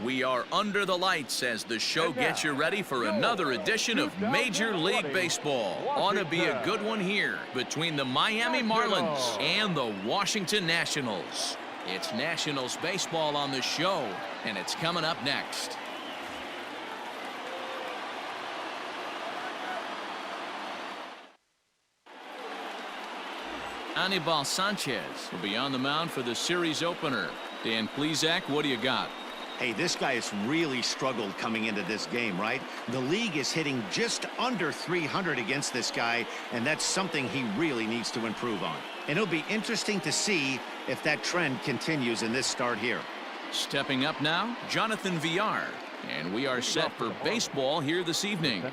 We are under the lights as the show gets you ready for another edition of Major League Baseball. Ought to be a good one here between the Miami Marlins and the Washington Nationals. It's Nationals baseball on the show, and it's coming up next. Anibal Sanchez will be on the mound for the series opener. Dan Plesac, what do you got? Hey, this guy has really struggled coming into this game, right? The league is hitting just under 300 against this guy, and that's something he really needs to improve on. And it'll be interesting to see if that trend continues in this start here. Stepping up now, Jonathan Villar. And we are set for baseball here this evening.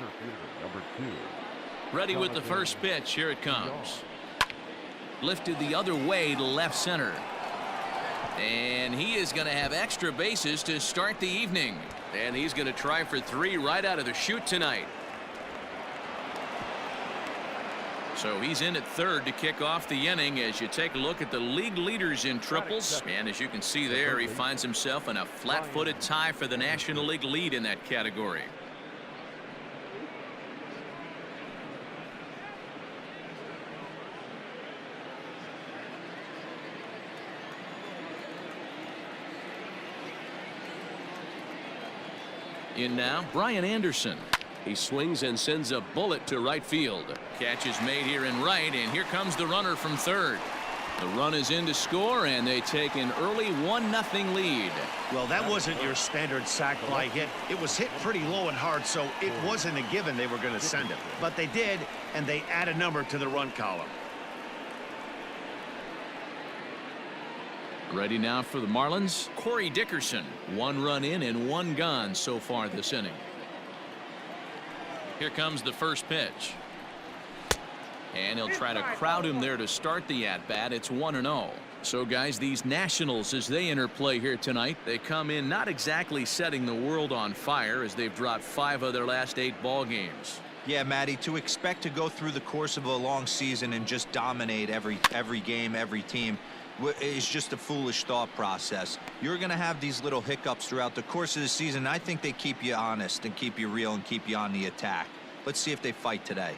Ready with the first pitch. Here it comes. Lifted the other way to left center. And he is going to have extra bases to start the evening. And he's going to try for 3 right out of the chute tonight. So he's in at third to kick off the inning as you take a look at the league leaders in triples. And as you can see there, he finds himself in a flat-footed tie for the National League lead in that category. In now, Brian Anderson. He swings and sends a bullet to right field. Catch is made here in right, and here comes the runner from third. The run is in to score, and they take an early 1-0 lead. Well, that wasn't your standard sac fly hit. It was hit pretty low and hard, so it wasn't a given they were going to send it. But they did, and they add a number to the run column. Ready now for the Marlins, Corey Dickerson. 1 run in and 1 gone so far this inning. Here comes the first pitch. And he'll try to crowd him there to start the at-bat. It's 1-0. So, guys, these Nationals, as they interplay here tonight, they come in not exactly setting the world on fire as they've dropped 5 of their last 8 ball games. Yeah, Matty, to expect to go through the course of a long season and just dominate every game, every team, is just a foolish thought process. You're going to have these little hiccups throughout the course of the season. I think they keep you honest and keep you real and keep you on the attack. Let's see if they fight today.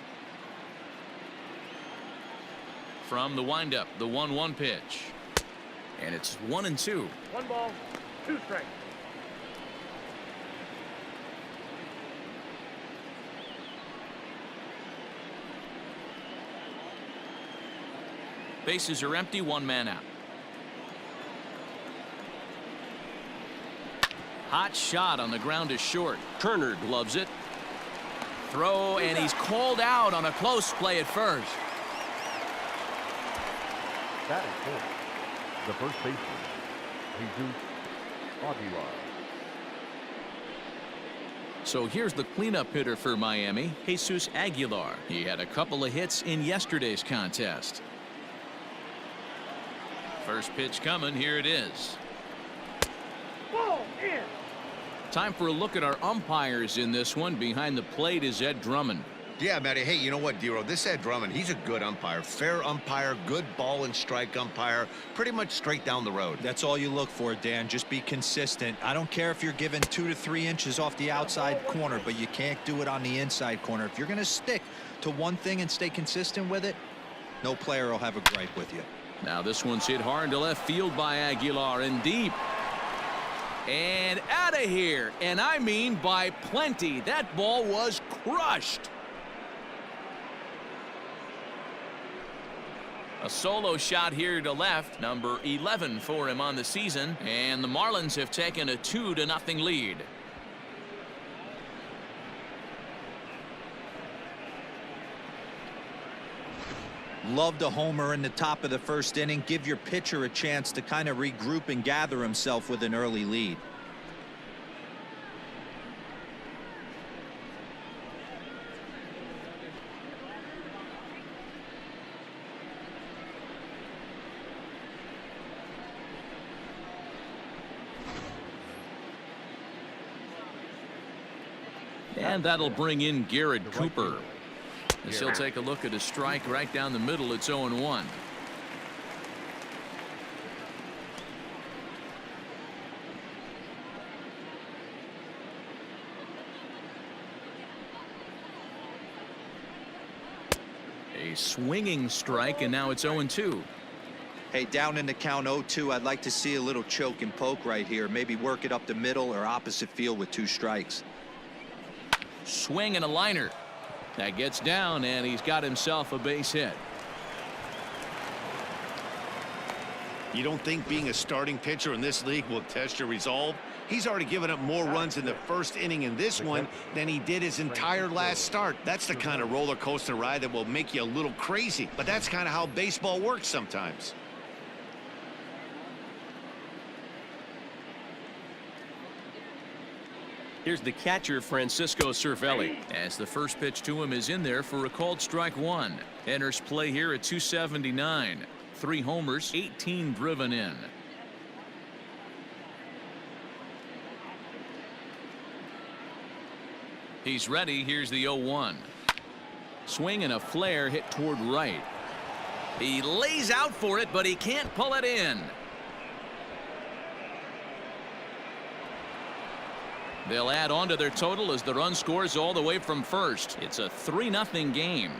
From the windup, the 1-1 pitch. And it's 1-2. 1 ball, 2 strikes. Bases are empty, 1 man out. Hot shot on the ground is short. Turner gloves it. Throw, and he's called out on a close play at first. That is fourth. The first baseman, Jesus Aguilar. So here's the cleanup hitter for Miami, Jesus Aguilar. He had a couple of hits in yesterday's contest. First pitch coming. Here it is. Ball in. Time for a look at our umpires in this one. Behind the plate is Ed Drummond. Yeah, Matty. Hey, you know what, Dero? This Ed Drummond, he's a good umpire. Fair umpire, good ball and strike umpire. Pretty much straight down the road. That's all you look for, Dan. Just be consistent. I don't care if you're given 2 to 3 inches off the outside corner, but you can't do it on the inside corner. If you're going to stick to one thing and stay consistent with it, no player will have a gripe with you. Now this one's hit hard to left field by Aguilar and deep. And out of here. And I mean by plenty. That ball was crushed. A solo shot here to left. Number 11 for him on the season. And the Marlins have taken a 2-0 lead. Loved a homer in the top of the first inning. Give your pitcher a chance to kind of regroup and gather himself with an early lead. And that'll bring in Garrett Cooper. As he'll take a look at a strike right down the middle. It's 0-1. A swinging strike, and now it's 0-2. Hey, down in the count 0-2, I'd like to see a little choke and poke right here. Maybe work it up the middle or opposite field with 2 strikes. Swing and a liner. That gets down, and he's got himself a base hit. You don't think being a starting pitcher in this league will test your resolve? He's already given up more runs in the first inning in this one than he did his entire last start. That's the kind of roller coaster ride that will make you a little crazy. But that's kind of how baseball works sometimes. Here's the catcher, Francisco Cervelli, as the first pitch to him is in there for a called strike 1. Enters play here at 279. 3 homers, 18 driven in. He's ready. Here's the 0-1. Swing and a flare hit toward right. He lays out for it, but he can't pull it in. They'll add on to their total as the run scores all the way from first. It's a 3-0 game.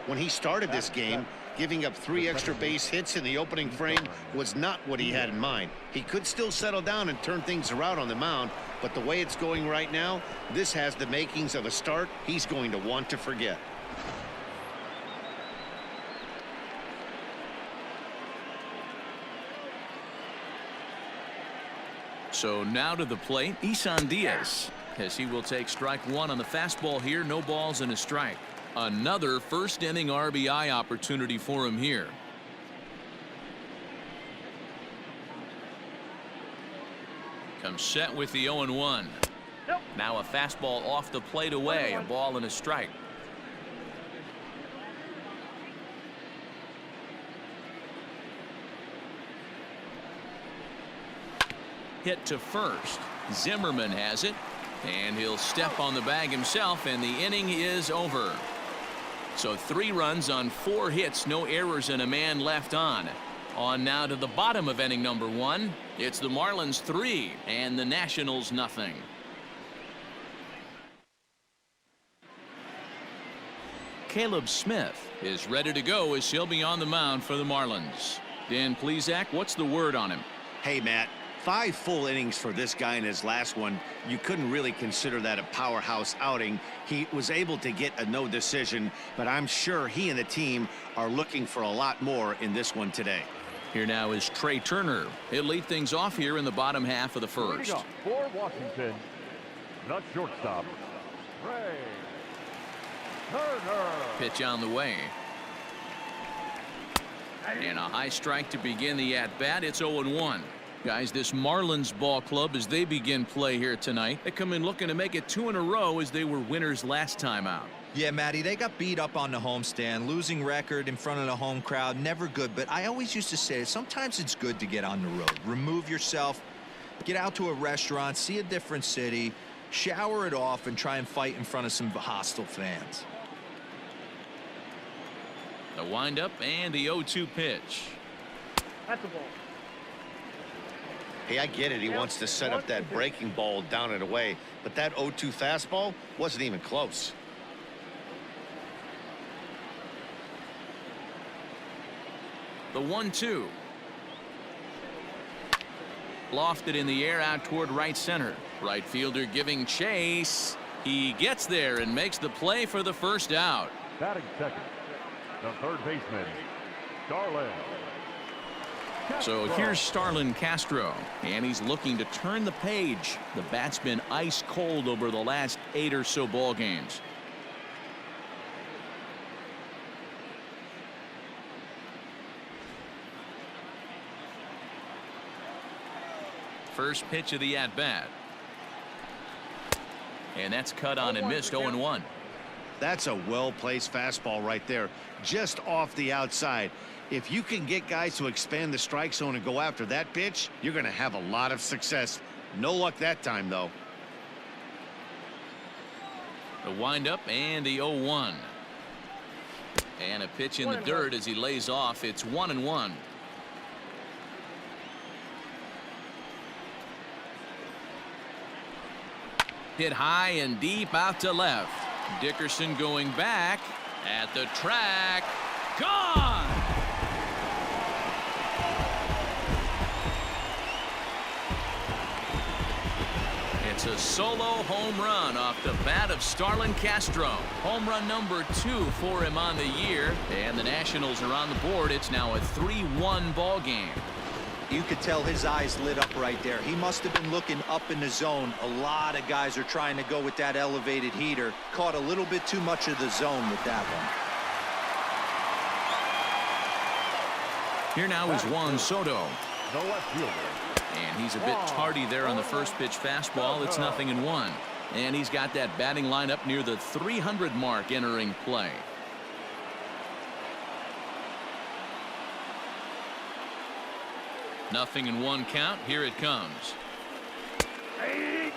When he started this game, giving up 3 extra base hits in the opening frame was not what he had in mind. He could still settle down and turn things around on the mound, but the way it's going right now, this has the makings of a start he's going to want to forget. So now to the plate, Isan Diaz, as he will take strike 1 on the fastball here. No balls and a strike. Another first inning RBI opportunity for him here. Comes set with the 0-1. Now a fastball off the plate away. A ball and a strike. Hit to first. Zimmerman has it, and he'll step on the bag himself, and the inning is over. So 3 runs on 4 hits, no errors, and a man left on. On now to the bottom of inning number 1. It's the Marlins 3 and the Nationals nothing. Caleb Smith is ready to go as he'll be on the mound for the Marlins. Dan Plesac, what's the word on him? Hey, Matt. 5 full innings for this guy in his last one. You couldn't really consider that a powerhouse outing. He was able to get a no decision, but I'm sure he and the team are looking for a lot more in this one today. Here now is Trey Turner. He'll lead things off here in the bottom half of the first. For Washington, the shortstop, Trey Turner. Pitch on the way. And a high strike to begin the at-bat. It's 0-1. Guys, this Marlins ball club, as they begin play here tonight, they come in looking to make it 2 in a row as they were winners last time out. Yeah, Matty, they got beat up on the homestand. Losing record in front of the home crowd, never good. But I always used to say sometimes it's good to get on the road. Remove yourself, get out to a restaurant, see a different city, shower it off, and try and fight in front of some hostile fans. The windup and the 0-2 pitch. That's the ball. Hey, I get it. He wants to set up that breaking ball down and away, but that 0-2 fastball wasn't even close. The 1-2. Lofted in the air out toward right center. Right fielder giving chase. He gets there and makes the play for the first out. Batting second, the third baseman, Starlin. So here's Starlin Castro, and he's looking to turn the page. The bat's been ice cold over the last 8 or so ball games. First pitch of the at-bat. And that's cut on and missed. 0-1. That's a well-placed fastball right there, just off the outside. If you can get guys to expand the strike zone and go after that pitch, you're going to have a lot of success. No luck that time, though. The windup and the 0-1. And a pitch in the dirt as he lays off. It's 1-1. Hit high and deep out to left. Dickerson going back at the track. Gone! It's a solo home run off the bat of Starlin Castro. Home run number 2 for him on the year. And the Nationals are on the board. It's now a 3-1 ball game. You could tell his eyes lit up right there. He must have been looking up in the zone. A lot of guys are trying to go with that elevated heater. Caught a little bit too much of the zone with that one. Here now is Juan Soto. The left fielder. And he's a bit tardy there on the first pitch fastball. It's 0-1. And he's got that batting lineup near the 300 mark entering play. Nothing in 1 count. Here it comes. Hey,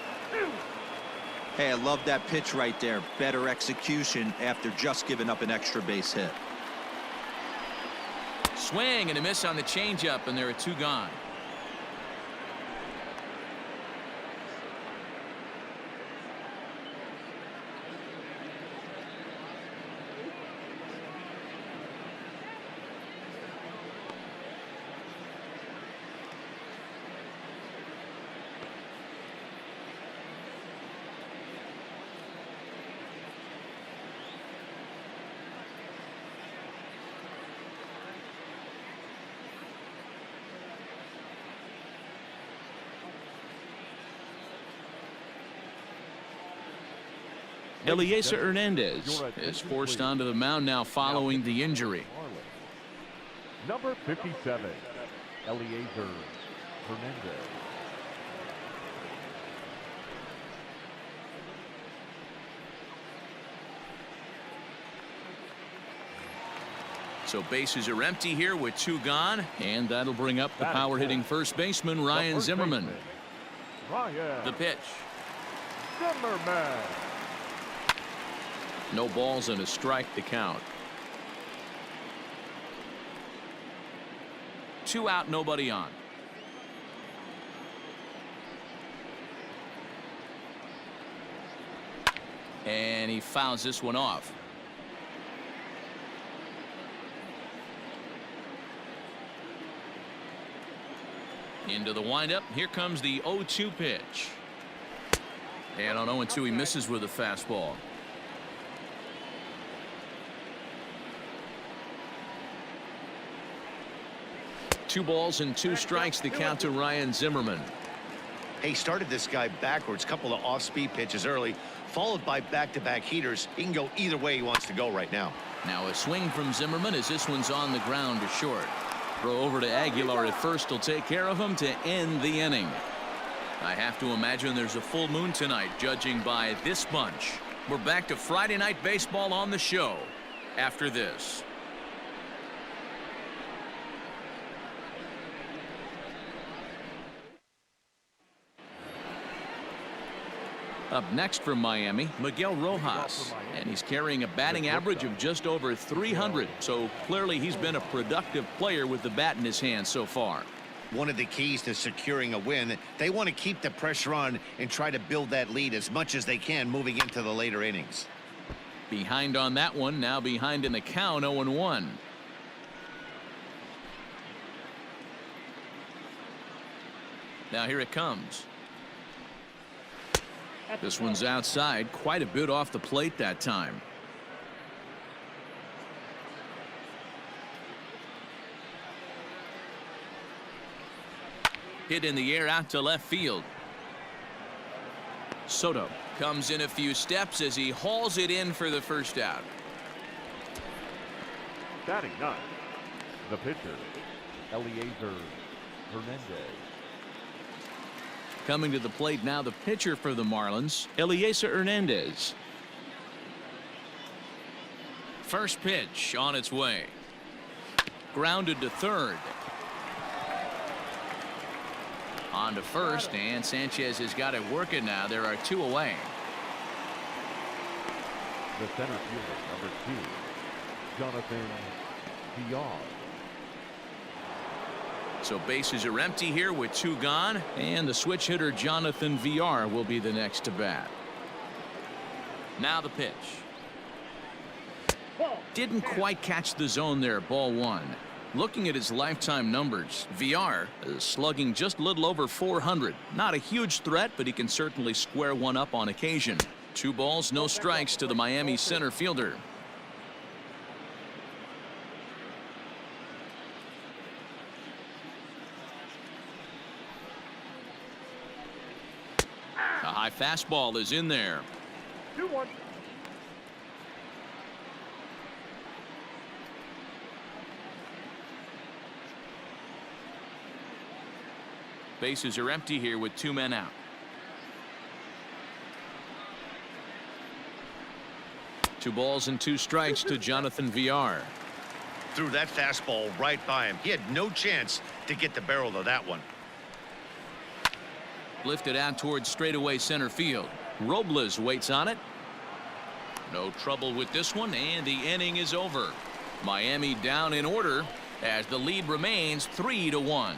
I love that pitch right there. Better execution after just giving up an extra base hit. Swing and a miss on the changeup, and there are 2 gone. Eliezer Hernandez is forced onto the mound now following the injury. Number 57, Eliezer Hernandez. So bases are empty here with 2 gone, and that'll bring up the power hitting first baseman Ryan Zimmerman. The pitch. Zimmerman. No balls and a strike to count. 2 out, nobody on. And he fouls this one off. Into the windup. Here comes the 0-2 pitch. And on 0-2 he misses with a fastball. Two balls and 2 strikes to count to Ryan Zimmerman. He started this guy backwards, couple of off-speed pitches early, followed by back-to-back heaters. He can go either way he wants to go right now. Now a swing from Zimmerman as this one's on the ground to short. Throw over to Aguilar at first will take care of him to end the inning. I have to imagine there's a full moon tonight, judging by this bunch. We're back to Friday Night Baseball on the show after this. Up next from Miami, Miguel Rojas, and he's carrying a batting average of just over 300, so clearly he's been a productive player with the bat in his hand so far. One of the keys to securing a win, they want to keep the pressure on and try to build that lead as much as they can moving into the later innings. Behind on that one, now behind in the count, 0-1. Now here it comes. This one's outside, quite a bit off the plate that time. Hit in the air out to left field. Soto comes in a few steps as he hauls it in for the first out. Batting 9, the pitcher, Eliezer Hernandez. Coming to the plate now, the pitcher for the Marlins, Eliezer Hernandez. First pitch on its way. Grounded to third. On to first, and Sanchez has got it working now. There are 2 away. The center fielder, number 2, Jonathan Villar. So bases are empty here with 2 gone, and the switch hitter Jonathan Villar will be the next to bat. Now the pitch. Didn't quite catch the zone there, ball one. Looking at his lifetime numbers, VR is slugging just a little over 400. Not a huge threat, but he can certainly square one up on occasion. 2 balls, no strikes to the Miami center fielder. A high fastball is in there. 2-1. Bases are empty here with 2 men out. 2 balls and 2 strikes to Jonathan VR. Threw that fastball right by him. He had no chance to get the barrel of that one. Lifted out towards straightaway center field. Robles waits on it. No trouble with this one, and the inning is over. Miami down in order as the lead remains 3-1.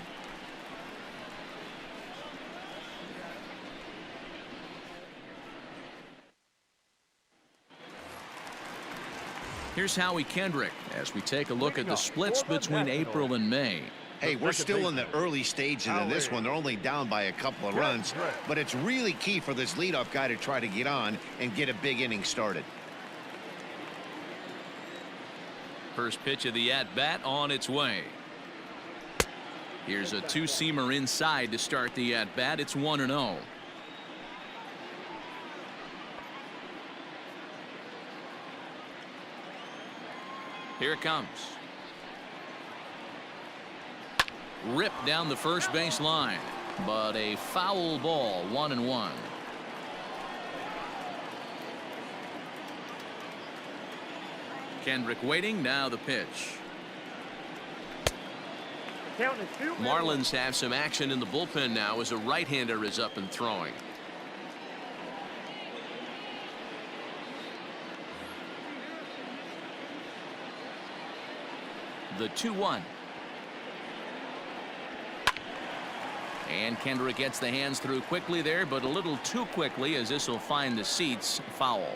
Here's Howie Kendrick as we take a look at the splits between April and May. Hey, we're still in the early stages in this one. They're only down by a couple of runs, but it's really key for this leadoff guy to try to get on and get a big inning started. First pitch of the at-bat on its way. Here's a 2-seamer inside to start the at-bat. It's 1-0. Here it comes. Ripped down the first base line, but a foul ball, 1-1. Kendrick waiting, now the pitch. Marlins have some action in the bullpen now as a right-hander is up and throwing. The 2-1. And Kendrick gets the hands through quickly there, but a little too quickly as this will find the seats. Foul.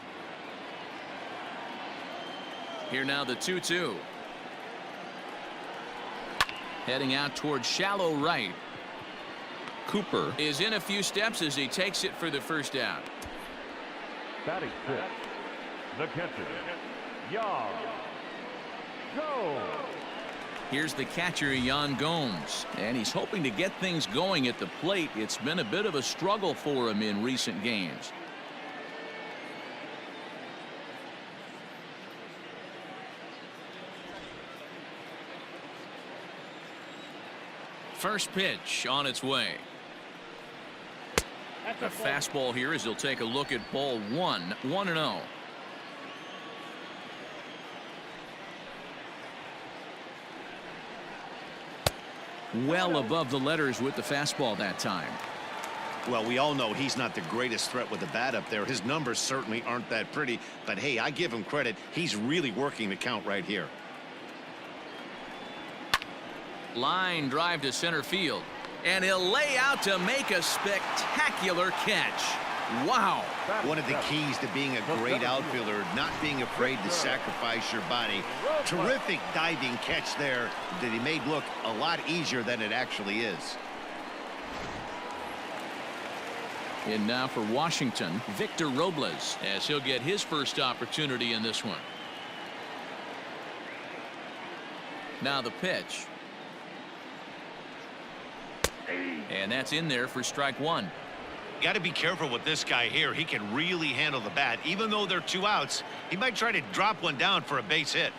Here now the 2-2. Heading out towards shallow right. Cooper is in a few steps as he takes it for the first out. Batting fifth, the catcher, Go. Here's the catcher, Yan Gomes, and he's hoping to get things going at the plate. It's been a bit of a struggle for him in recent games. First pitch on its way. A fastball here as he'll take a look at ball one. 1-0. Well above the letters with the fastball that time. Well, we all know he's not the greatest threat with the bat up there. His numbers certainly aren't that pretty, but hey, I give him credit. He's really working the count right here. Line drive to center field, and he'll lay out to make a spectacular catch. Wow. One of the keys to being a great outfielder, not being afraid to sacrifice your body. Terrific diving catch there that he made look a lot easier than it actually is. And now for Washington, Victor Robles, as he'll get his first opportunity in this one. Now the pitch. And that's in there for strike one. Got to be careful with this guy here. He can really handle the bat. Even though they're 2 outs, he might try to drop one down for a base hit.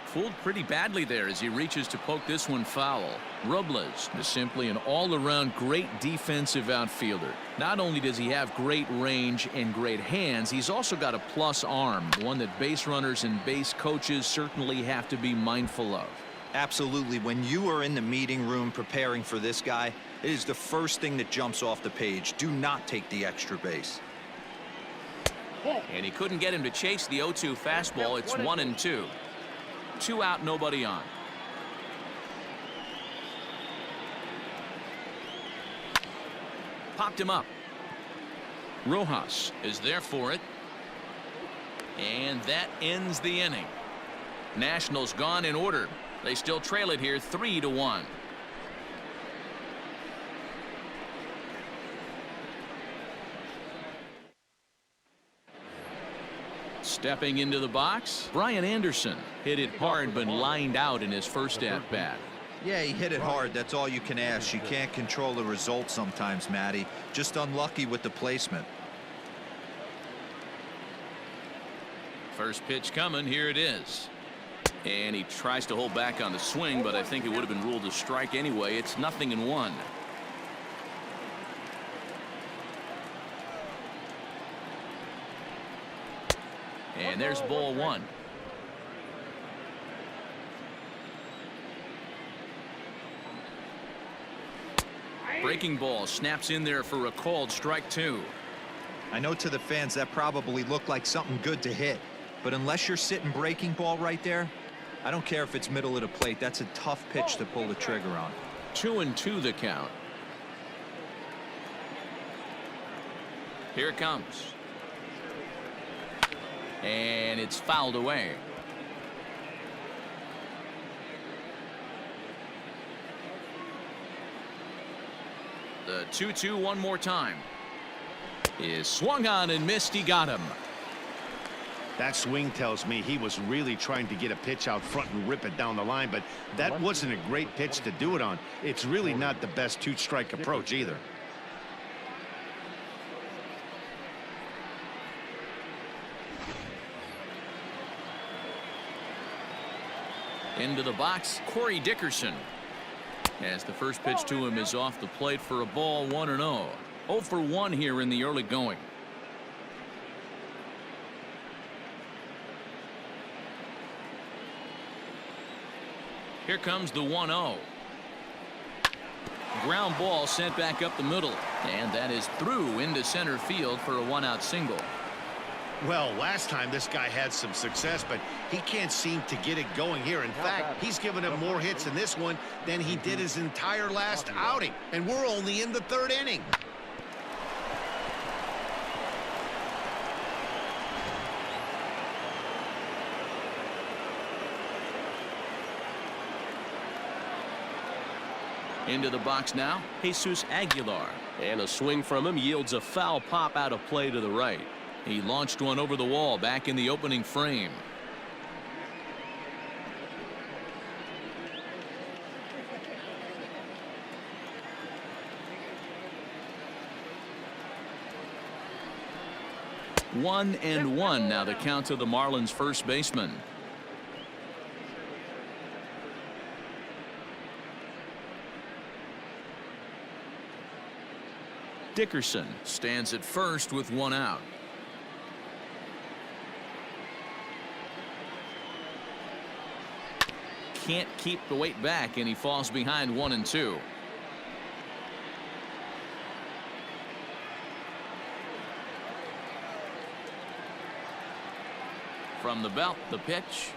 Fooled pretty badly there as he reaches to poke this one foul. Robles is simply an all-around great defensive outfielder. Not only does he have great range and great hands, he's also got a plus arm, one that base runners and base coaches certainly have to be mindful of. Absolutely. When you are in the meeting room preparing for this guy, it is the first thing that jumps off the page. Do not take the extra base. And he couldn't get him to chase the 0-2 fastball. It's 1-2. 2 out, nobody on. Popped him up. Rojas is there for it. And that ends the inning. Nationals gone in order. They still trail it here 3-1. Stepping into the box, Brian Anderson hit it hard but lined out in his first at-bat. Yeah, he hit it hard. That's all you can ask. You can't control the result sometimes, Matty. Just unlucky with the placement. First pitch coming. Here it is. And he tries to hold back on the swing, but I think it would have been ruled a strike anyway. It's 0-1. And there's ball one. Breaking ball snaps in there for a called strike two. I know to the fans that probably looked like something good to hit, but unless you're sitting breaking ball right there, I don't care if it's middle of the plate. That's a tough pitch to pull the trigger on. 2-2 the count. Here it comes. And it's fouled away. The 2-2 one more time. Is swung on and missed. He got him. That swing tells me he was really trying to get a pitch out front and rip it down the line, but that wasn't a great pitch to do it on. It's really not the best two-strike approach either. Into the box, Corey Dickerson. As the first pitch to him is off the plate for a ball, 1-0. 0 for 1 here in the early going. Here comes the 1-0. Ground ball sent back up the middle, and that is through into center field for a one-out single. Well, last time this guy had some success, but he can't seem to get it going here. In fact, he's given up more hits in this one than he did his entire last outing, and we're only in the third inning. Into the box now, Jesus Aguilar. And a swing from him yields a foul pop out of play to the right. He launched one over the wall back in the opening frame. One and one now the count to the Marlins first baseman. Dickerson stands at first with one out. Can't keep the weight back, and he falls behind 1-2. From the belt, the pitch.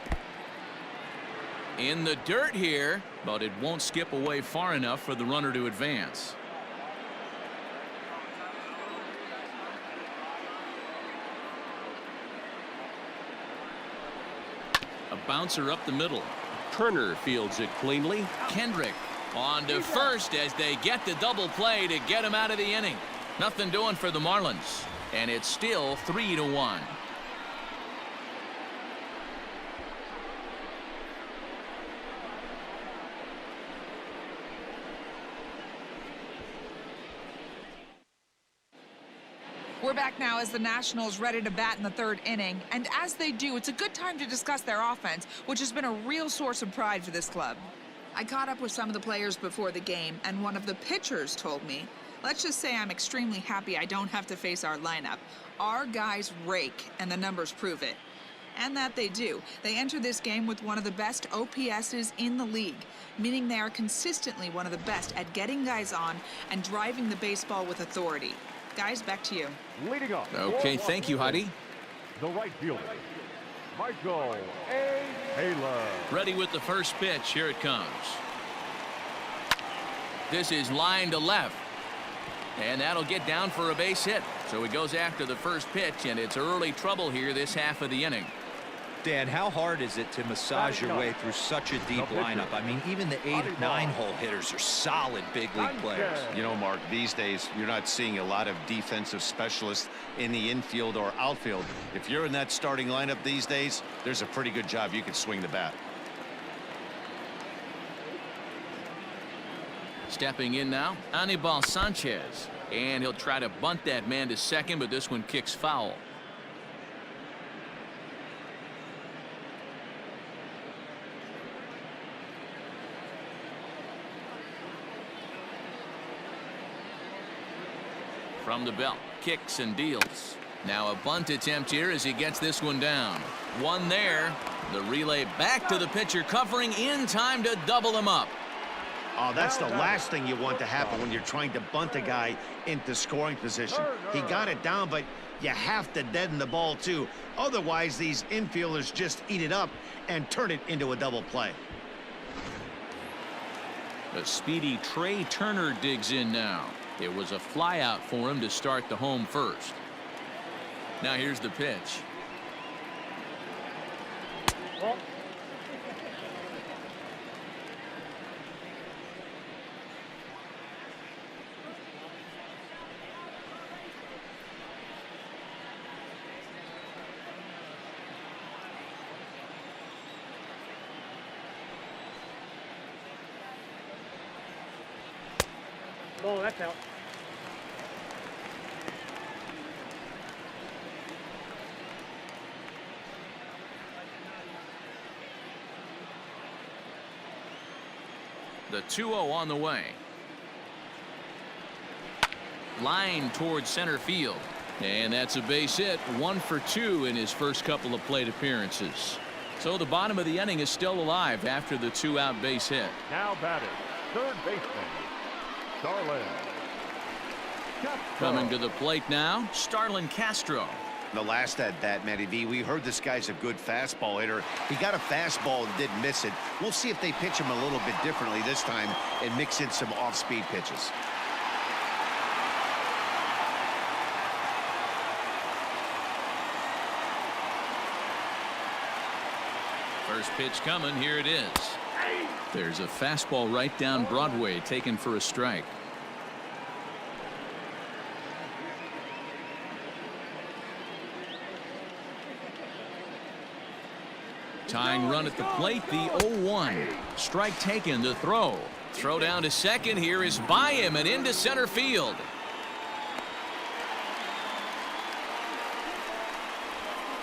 In the dirt here, but it won't skip away far enough for the runner to advance. A bouncer up the middle. Turner fields it cleanly. Kendrick on to first as they get the double play to get him out of the inning. Nothing doing for the Marlins, and it's still 3-1. We're back now as the Nationals ready to bat in the third inning, and as they do, it's a good time to discuss their offense, which has been a real source of pride for this club. I caught up with some of the players before the game, and one of the pitchers told me, let's just say I'm extremely happy I don't have to face our lineup. Our guys rake, and the numbers prove it. And that they do. They enter this game with one of the best OPSs in the league, meaning they are consistently one of the best at getting guys on and driving the baseball with authority. Guys, back to you. Leading off. Okay, thank you, Heidi. The right fielder, Michael A. Taylor. Ready with the first pitch. Here it comes. This is line to left. And that'll get down for a base hit. So he goes after the first pitch, and it's early trouble here this half of the inning. Dan, how hard is it to massage your way through such a deep lineup? I mean, even the 8 and 9 hole hitters are solid big league players. You know, Mark, these days you're not seeing a lot of defensive specialists in the infield or outfield. If you're in that starting lineup these days, there's a pretty good job you can swing the bat. Stepping in now, Anibal Sanchez. And he'll try to bunt that man to second, but this one kicks foul. From the belt, kicks and deals. Now a bunt attempt here as he gets this one down. One there. The relay back to the pitcher, covering in time to double him up. Oh, that's the last thing you want to happen when you're trying to bunt a guy into scoring position. He got it down, but you have to deaden the ball too. Otherwise, these infielders just eat it up and turn it into a double play. The speedy Trey Turner digs in now. It was a fly out for him to start the home first. Now here's the pitch. Oh, that's out. The 2-0 on the way. Line towards center field. And that's a base hit. 1 for 2 in his first couple of plate appearances. So the bottom of the inning is still alive after the 2-out base hit. Now batting, third baseman, Starlin. Coming to the plate now, Starlin Castro. The last at bat, Matty V, we heard this guy's a good fastball hitter. He got a fastball and didn't miss it. We'll see if they pitch him a little bit differently this time and mix in some off-speed pitches. First pitch coming. Here it is. There's a fastball right down Broadway, taken for a strike. Tying run at the plate, the 0-1. Strike taken, the throw. Throw down to second here is by him and into center field.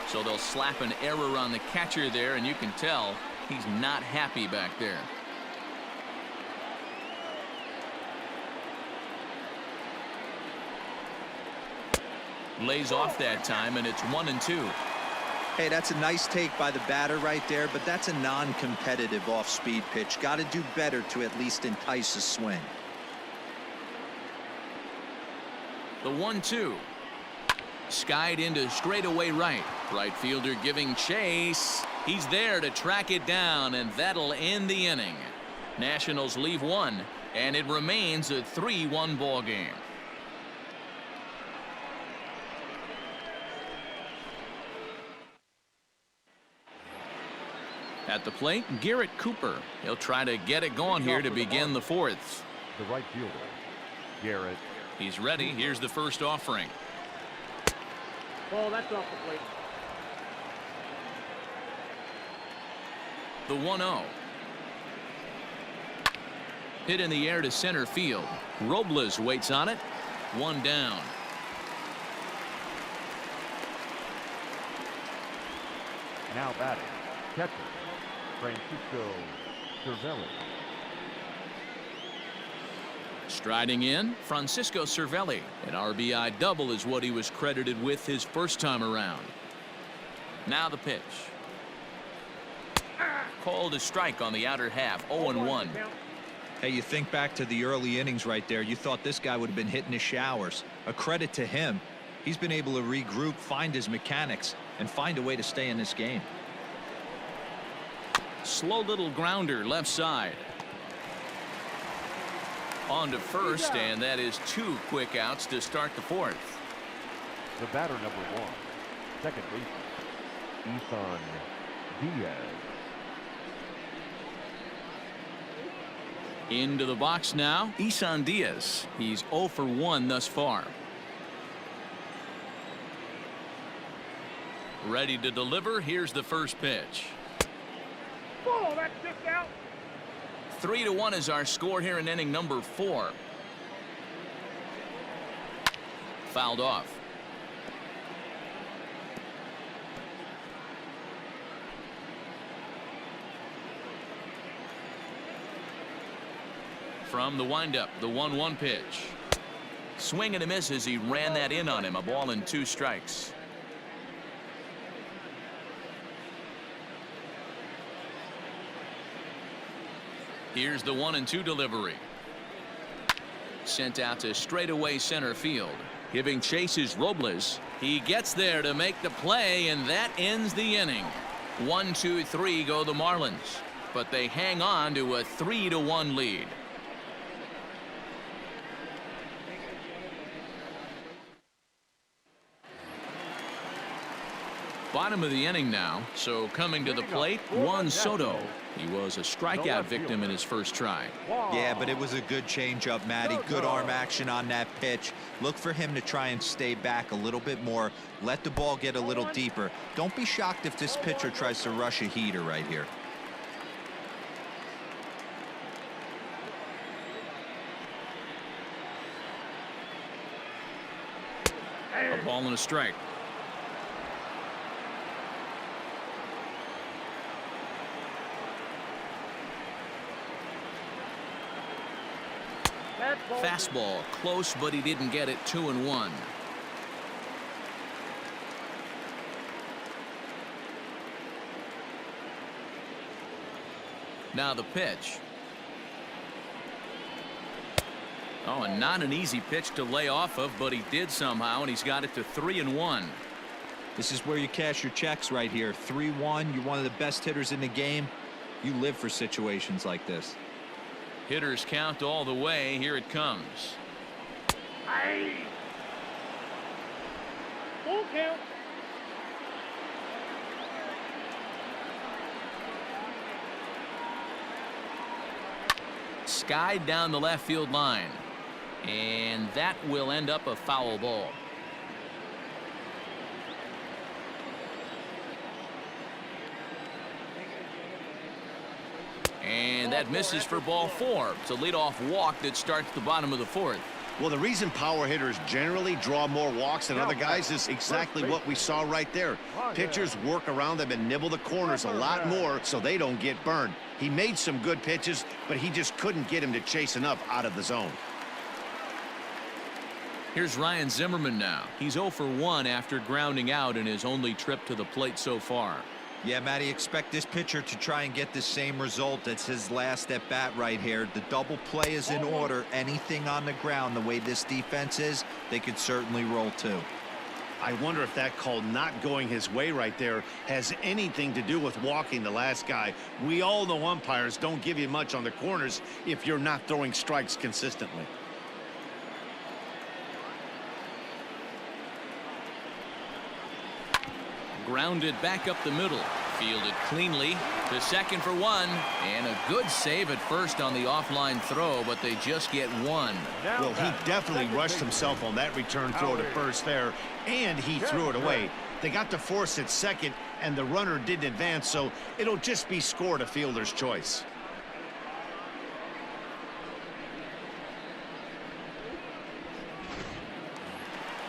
So they'll slap an error on the catcher there, and you can tell he's not happy back there. Lays off that time, and it's 1-2. Hey, that's a nice take by the batter right there, but that's a non-competitive off-speed pitch. Got to do better to at least entice a swing. The 1-2. Skied into straightaway right. Right fielder giving chase. He's there to track it down, and that'll end the inning. Nationals leave one, and it remains a 3-1 ball game. At the plate, Garrett Cooper. He'll try to get it going here to begin the fourth. The right fielder, Garrett. He's ready. Here's the first offering. Oh, that's off the plate. The 1-0. Hit in the air to center field. Robles waits on it. One down. Now batting, catcher, Francisco Cervelli. Striding in, Francisco Cervelli. An RBI double is what he was credited with his first time around. Now the pitch. Called a strike on the outer half. 0-1. Hey, you think back to the early innings right there. You thought this guy would have been hitting his showers. A credit to him. He's been able to regroup, find his mechanics, and find a way to stay in this game. Slow little grounder left side. On to first, and that is 2 quick outs to start the fourth. The batter, number 1, second baseman, Isan Diaz. Into the box now, Isan Diaz. He's 0 for 1 thus far. Ready to deliver. Here's the first pitch. Oh, that's just out. 3-1 is our score here in inning number 4. Fouled off. From the windup, the 1-1 pitch. Swing and a miss as he ran that in on him. A ball and 2 strikes. Here's the 1-2 delivery. Sent out to straightaway center field. Giving chase is Robles. He gets there to make the play, and that ends the inning. 1-2-3 go the Marlins, but they hang on to a 3-1 lead. Bottom of the inning now, so coming to the plate, Juan Soto. He was a strikeout victim in his first try. Yeah, but it was a good changeup, Matty. Good arm action on that pitch. Look for him to try and stay back a little bit more. Let the ball get a little deeper. Don't be shocked if this pitcher tries to rush a heater right here. A ball and a strike. Fastball close, but he didn't get it. 2-1. Now the pitch. Oh, and not an easy pitch to lay off of, but he did somehow, and he's got it to 3-1. This is where you cash your checks right here. 3-1. You're one of the best hitters in the game. You live for situations like this. Hitters count all the way. Here it comes. Aye. Full count. Skied down the left field line, and that will end up a foul ball. And that misses for ball 4. It's a leadoff walk that starts the bottom of the 4th. Well, the reason power hitters generally draw more walks than other guys is exactly what we saw right there. Pitchers work around them and nibble the corners a lot more so they don't get burned. He made some good pitches, but he just couldn't get him to chase enough out of the zone. Here's Ryan Zimmerman now. He's 0 for 1 after grounding out in his only trip to the plate so far. Yeah, Matty, expect this pitcher to try and get the same result. That's his last at bat right here. The double play is in order. Anything on the ground, the way this defense is, they could certainly roll too. I wonder if that call not going his way right there has anything to do with walking the last guy. We all know umpires don't give you much on the corners if you're not throwing strikes consistently. Grounded back up the middle. Fielded cleanly to second for 1. And a good save at first on the offline throw, but they just get 1. Well, he definitely rushed himself on that return throw to first there, and he threw it away. They got to force at second, and the runner didn't advance, so it'll just be scored a fielder's choice.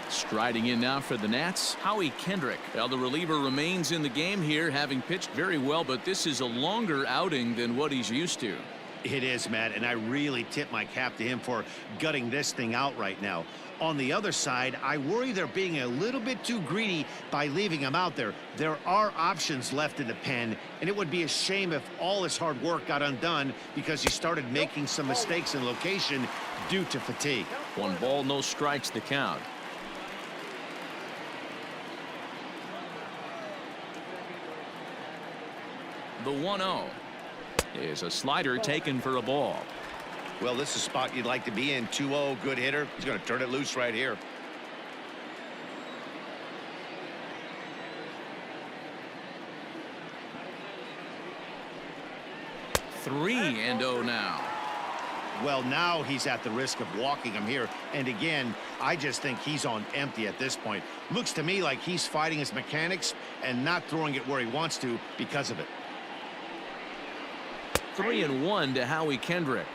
Striding in now for the Nats, Howie Kendrick. Well, the reliever remains in the game here, having pitched very well, but this is a longer outing than what he's used to. It is, Matt, and I really tip my cap to him for gutting this thing out right now. On the other side, I worry they're being a little bit too greedy by leaving him out there. There are options left in the pen, and it would be a shame if all his hard work got undone because he started making some mistakes in location due to fatigue. 1 ball, no strikes the count. The 1-0 is a slider taken for a ball. Well, this is a spot you'd like to be in. 2-0, good hitter. He's going to turn it loose right here. 3-0 now. Well, now he's at the risk of walking him here. And again, I just think he's on empty at this point. Looks to me like he's fighting his mechanics and not throwing it where he wants to because of it. 3-1 to Howie Kendrick.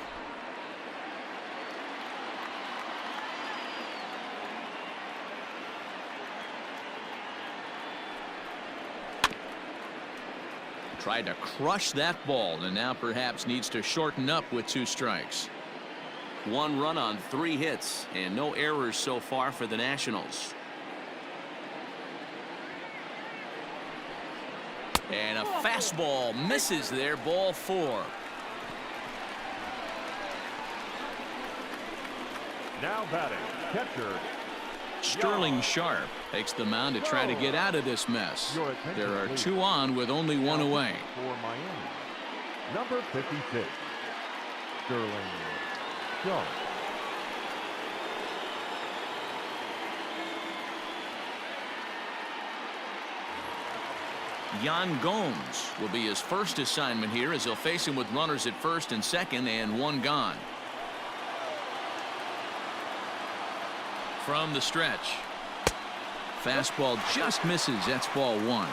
Tried to crush that ball and now perhaps needs to shorten up with 2 strikes. 1 run on 3 hits and no errors so far for the Nationals. And a fastball misses there, ball 4. Now batting, catcher. Sterling Sharp takes the mound to try to get out of this mess. There are 2 on with only 1 away. For Miami, number 56, Sterling Sharp. Yan Gomes will be his first assignment here as he'll face him with runners at first and second and 1 gone. From the stretch. Fastball just misses. That's ball 1.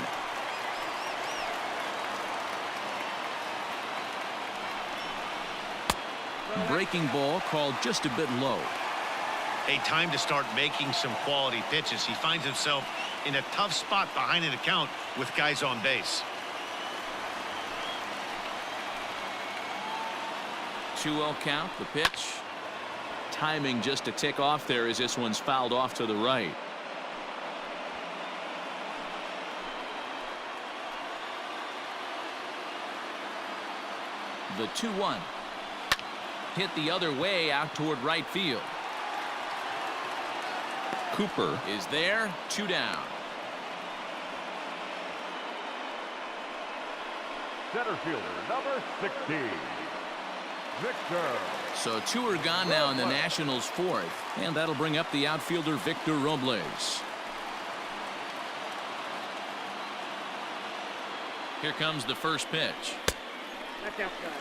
Breaking ball called just a bit low. A time to start making some quality pitches. He finds himself in a tough spot behind an account with guys on base. 2-0 count. The pitch. Timing just a tick off there as this one's fouled off to the right. The 2-1. Hit the other way out toward right field. Cooper is there. 2 down. Center fielder, number 60, Victor. So 2 are gone now in the Nationals' 4th, and that'll bring up the outfielder Victor Robles. Here comes the first pitch.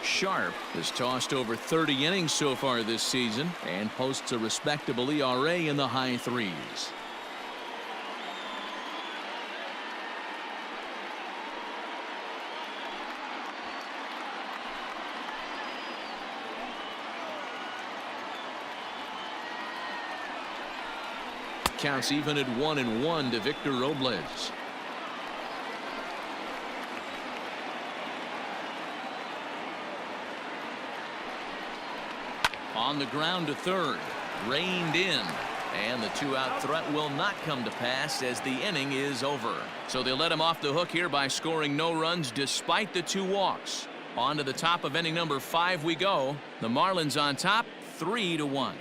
Sharp has tossed over 30 innings so far this season and posts a respectable ERA in the high 3s. Counts even at 1-1 to Victor Robles. On the ground to third. Reined in. And the 2-out threat will not come to pass as the inning is over. So they let him off the hook here by scoring no runs despite the 2 walks. On to the top of inning number 5 we go. The Marlins on top 3-1.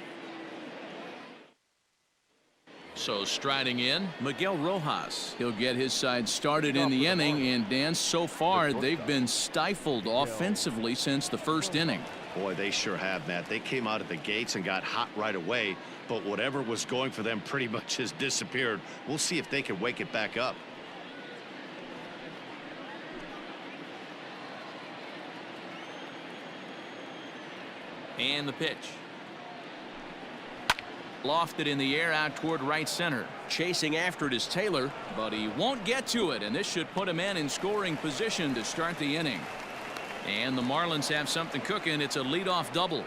So striding in, Miguel Rojas. He'll get his side started in the inning, and Dan, so far they've been stifled offensively since the first inning. Boy, they sure have, Matt. They came out of the gates and got hot right away, but whatever was going for them pretty much has disappeared. We'll see if they can wake it back up. And the pitch. Lofted in the air out toward right center. Chasing after it is Taylor, but he won't get to it, and this should put him in scoring position to start the inning. And the Marlins have something cooking. It's a leadoff double.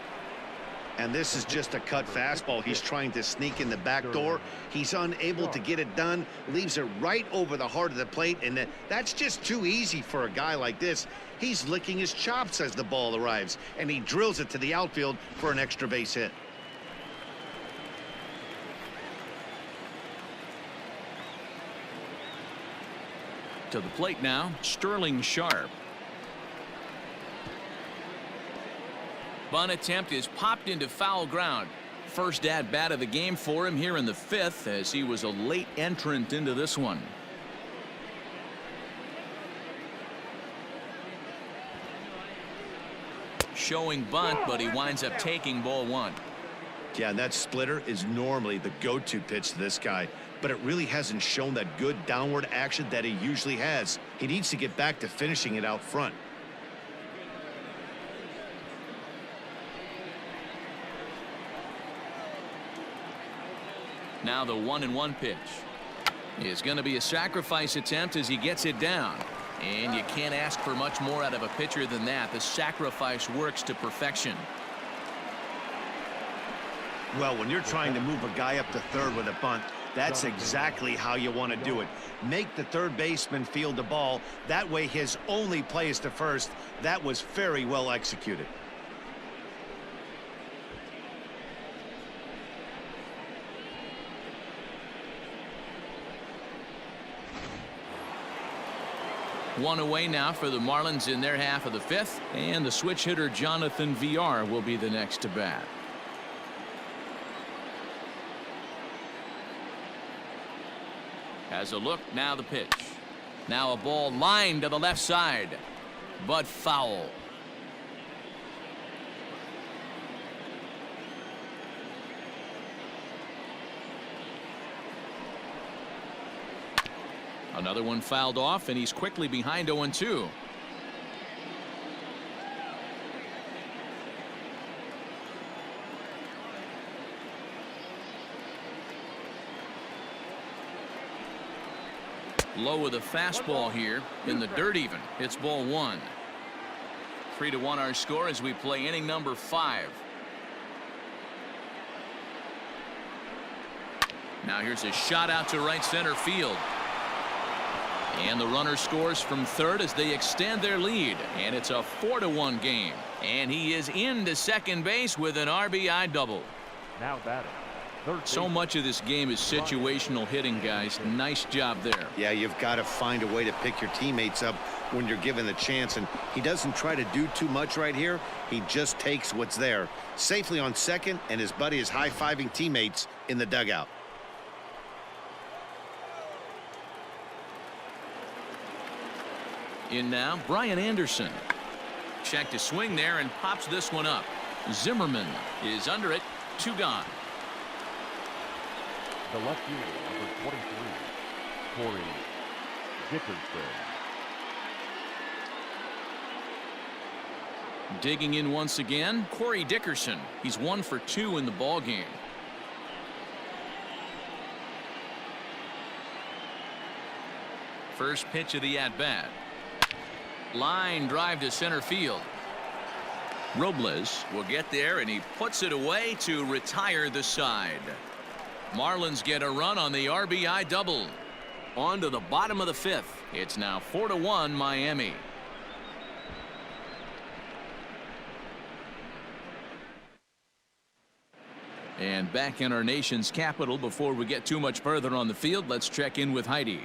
And this is just a cut fastball. He's trying to sneak in the back door. He's unable to get it done. Leaves it right over the heart of the plate, and that's just too easy for a guy like this. He's licking his chops as the ball arrives, and he drills it to the outfield for an extra base hit. To the plate now, Sterling Sharp. Bunt attempt is popped into foul ground. First at bat of the game for him here in the 5th, as he was a late entrant into this one. Showing bunt, but he winds up taking ball 1. Yeah, and that splitter is normally the go-to pitch to this guy, but it really hasn't shown that good downward action that he usually has. He needs to get back to finishing it out front. Now the 1-1 pitch is going to be a sacrifice attempt as he gets it down. And you can't ask for much more out of a pitcher than that. The sacrifice works to perfection. Well, when you're trying to move a guy up to third with a bunt, that's exactly how you want to do it. Make the third baseman field the ball. That way his only play is to first. That was very well executed. One away now for the Marlins in their half of the fifth, and the switch hitter Jonathan Villar will be the next to bat. Has a look, now the pitch. Now a ball lined to the left side, but foul. Another one fouled off, and he's quickly behind 0-2. Low with a fastball here in the dirt even. It's ball 1. 3-1 our score as we play inning number 5. Now here's a shot out to right center field. And the runner scores from third as they extend their lead. And it's a 4-1 game. And he is into second base with an RBI double. Now batting. So much of this game is situational hitting, guys. Nice job there. Yeah, you've got to find a way to pick your teammates up when you're given the chance. And he doesn't try to do too much right here. He just takes what's there. Safely on second, and his buddy is high-fiving teammates in the dugout. In now, Brian Anderson. Check to swing there and pops this one up. Zimmerman is under it. 2 gone. The left fielder, number 23, Corey Dickerson. Digging in once again, Corey Dickerson. He's 1 for 2 in the ball game. First pitch of the at-bat. Line drive to center field. Robles will get there, and he puts it away to retire the side. Marlins get a run on the RBI double. On to the bottom of the 5th. It's now 4-1 Miami. And back in our nation's capital, before we get too much further on the field, let's check in with Heidi.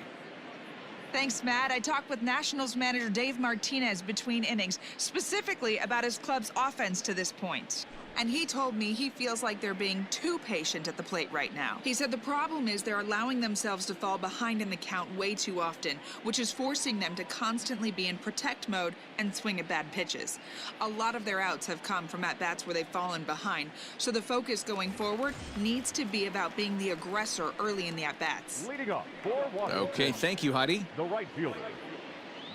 Thanks, Matt. I talked with Nationals manager Dave Martinez between innings, specifically about his club's offense to this point. And he told me he feels like they're being too patient at the plate right now. He said the problem is they're allowing themselves to fall behind in the count way too often, which is forcing them to constantly be in protect mode and swing at bad pitches. A lot of their outs have come from at-bats where they've fallen behind, so the focus going forward needs to be about being the aggressor early in the at-bats. Leading off, 4-1. Okay, thank you, Heidi. The right fielder,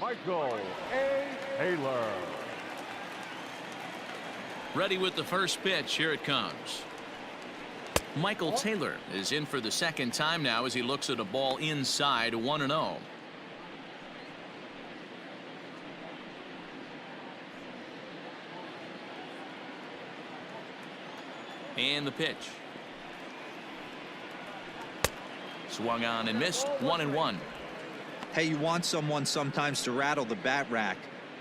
Michael A. Taylor. Ready with the first pitch. Here it comes. Michael Taylor is in for the second time now as he looks at a ball inside. 1-0. And the pitch. Swung on and missed. 1-1. Hey, you want someone sometimes to rattle the bat rack,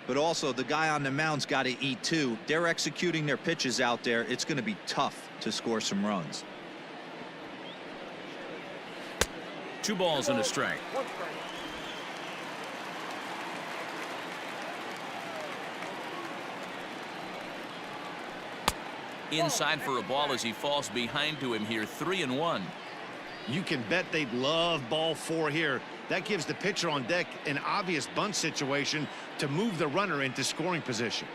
but also the guy on the mound's got to eat too. They're executing their pitches out there. It's going to be tough to score some runs. 2 balls and a strike. Inside for a ball as he falls behind to him here. 3-1. You can bet they'd love ball 4 here. That gives the pitcher on deck an obvious bunt situation to move the runner into scoring position.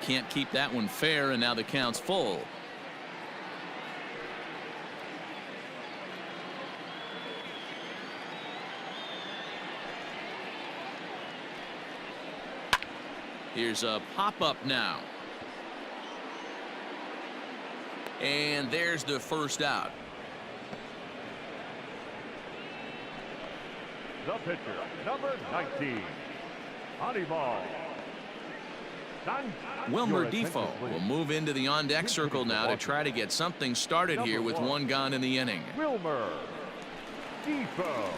Can't keep that one fair, and now the count's full. Here's a pop-up now. And there's the first out. The pitcher, number 19, Anibal. Wilmer Defoe will move into the on-deck circle now to try to get something started here with one gone in the inning. Wilmer Defoe.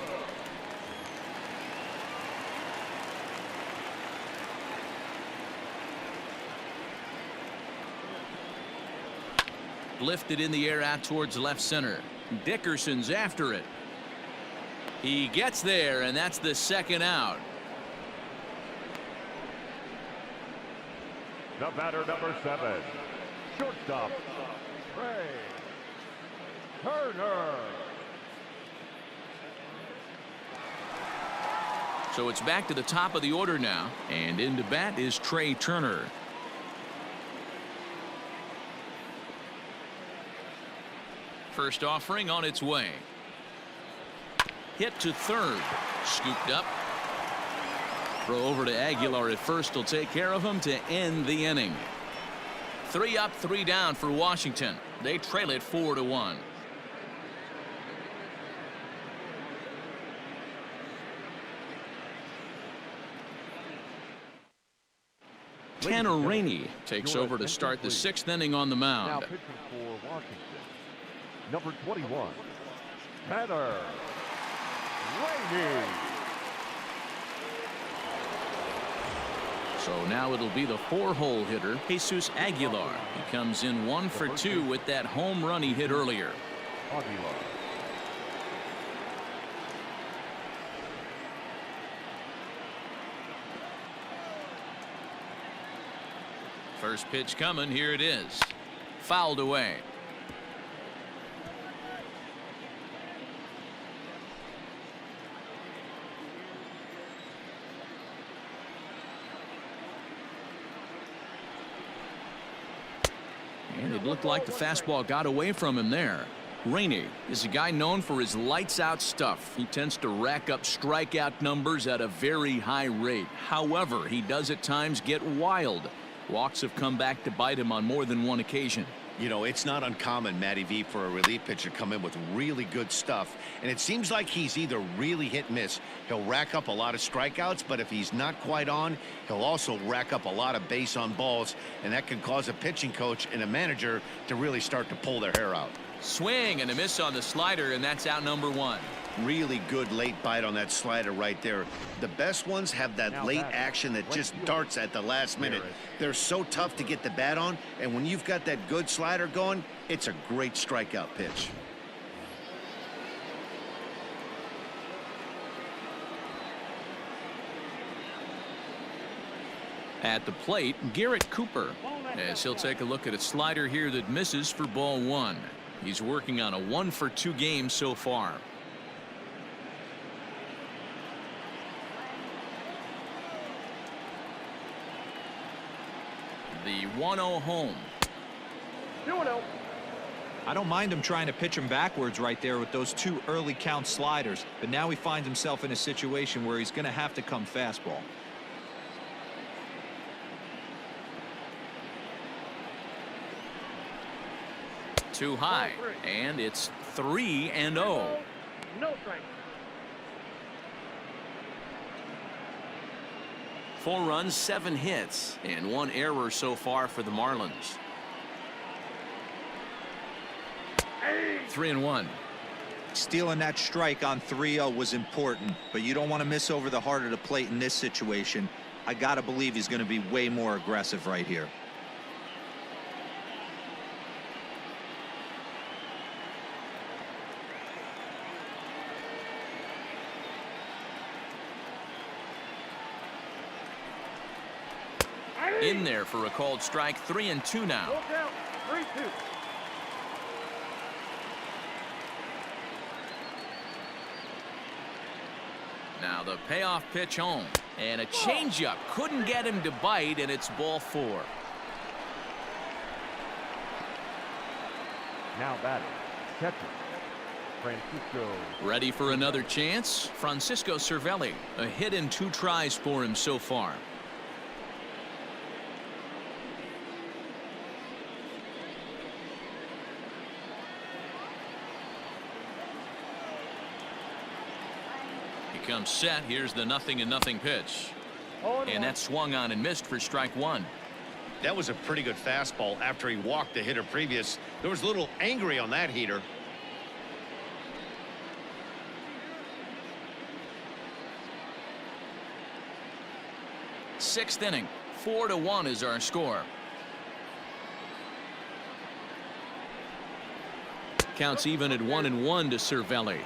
Lifted in the air out towards left center. Dickerson's after it. He gets there, and that's the second out. The batter, number 7, shortstop, Trey Turner. So it's back to the top of the order now, and into bat is Trey Turner. First offering on its way. Hit to third. Scooped up. Throw over to Aguilar at first will take care of him to end the inning. 3 up, 3 down for Washington. They trail it 4-1. Tanner Rainey takes over to start the 6th inning on the Now mound. pitching for Washington, number 21, Tanner Rainey. So now it'll be the 4-hole hitter, Jesus Aguilar. He comes in 1 for 2 with that home run he hit earlier. Aguilar. First pitch coming. Here it is. Fouled away. And it looked like the fastball got away from him there. Rainey is a guy known for his lights-out stuff. He tends to rack up strikeout numbers at a very high rate. However, he does at times get wild. Walks have come back to bite him on more than one occasion. You know, it's not uncommon, Matty V, for a relief pitcher to come in with really good stuff. And it seems like he's either really hit and miss. He'll rack up a lot of strikeouts, but if he's not quite on, he'll also rack up a lot of base on balls. And that can cause a pitching coach and a manager to really start to pull their hair out. Swing and a miss on the slider, and that's out number 1. Really good late bite on that slider right there. The best ones have that late action that just darts at the last minute. They're so tough to get the bat on, and when you've got that good slider going, it's a great strikeout pitch. At the plate, Garrett Cooper, as he'll take a look at a slider here that misses for ball 1. He's working on a 1 for 2 game so far. The 1-0 home. 2-0. I don't mind him trying to pitch him backwards right there with those 2 early count sliders, but now he finds himself in a situation where he's going to have to come fastball. Too high, and it's 3-0. No strike. 4 runs, 7 hits, and 1 error so far for the Marlins. 3-1. Stealing that strike on 3-0 was important, but you don't want to miss over the heart of the plate in this situation. I got to believe he's going to be way more aggressive right here. In there for a called strike. 3-2 now. Look out. 3-2. Now the payoff pitch home, and a changeup couldn't get him to bite, and it's ball 4. Now batting, catcher, Francisco. Ready for another chance? Francisco Cervelli. A hit in 2 tries for him so far. comes set. Here's the 0-0 pitch. And that swung on and missed for strike one. That was a pretty good fastball after he walked the hitter previous. There was a little angry on that heater. Sixth inning. 4-1 is our score. Counts even at 1-1 to Cervelli.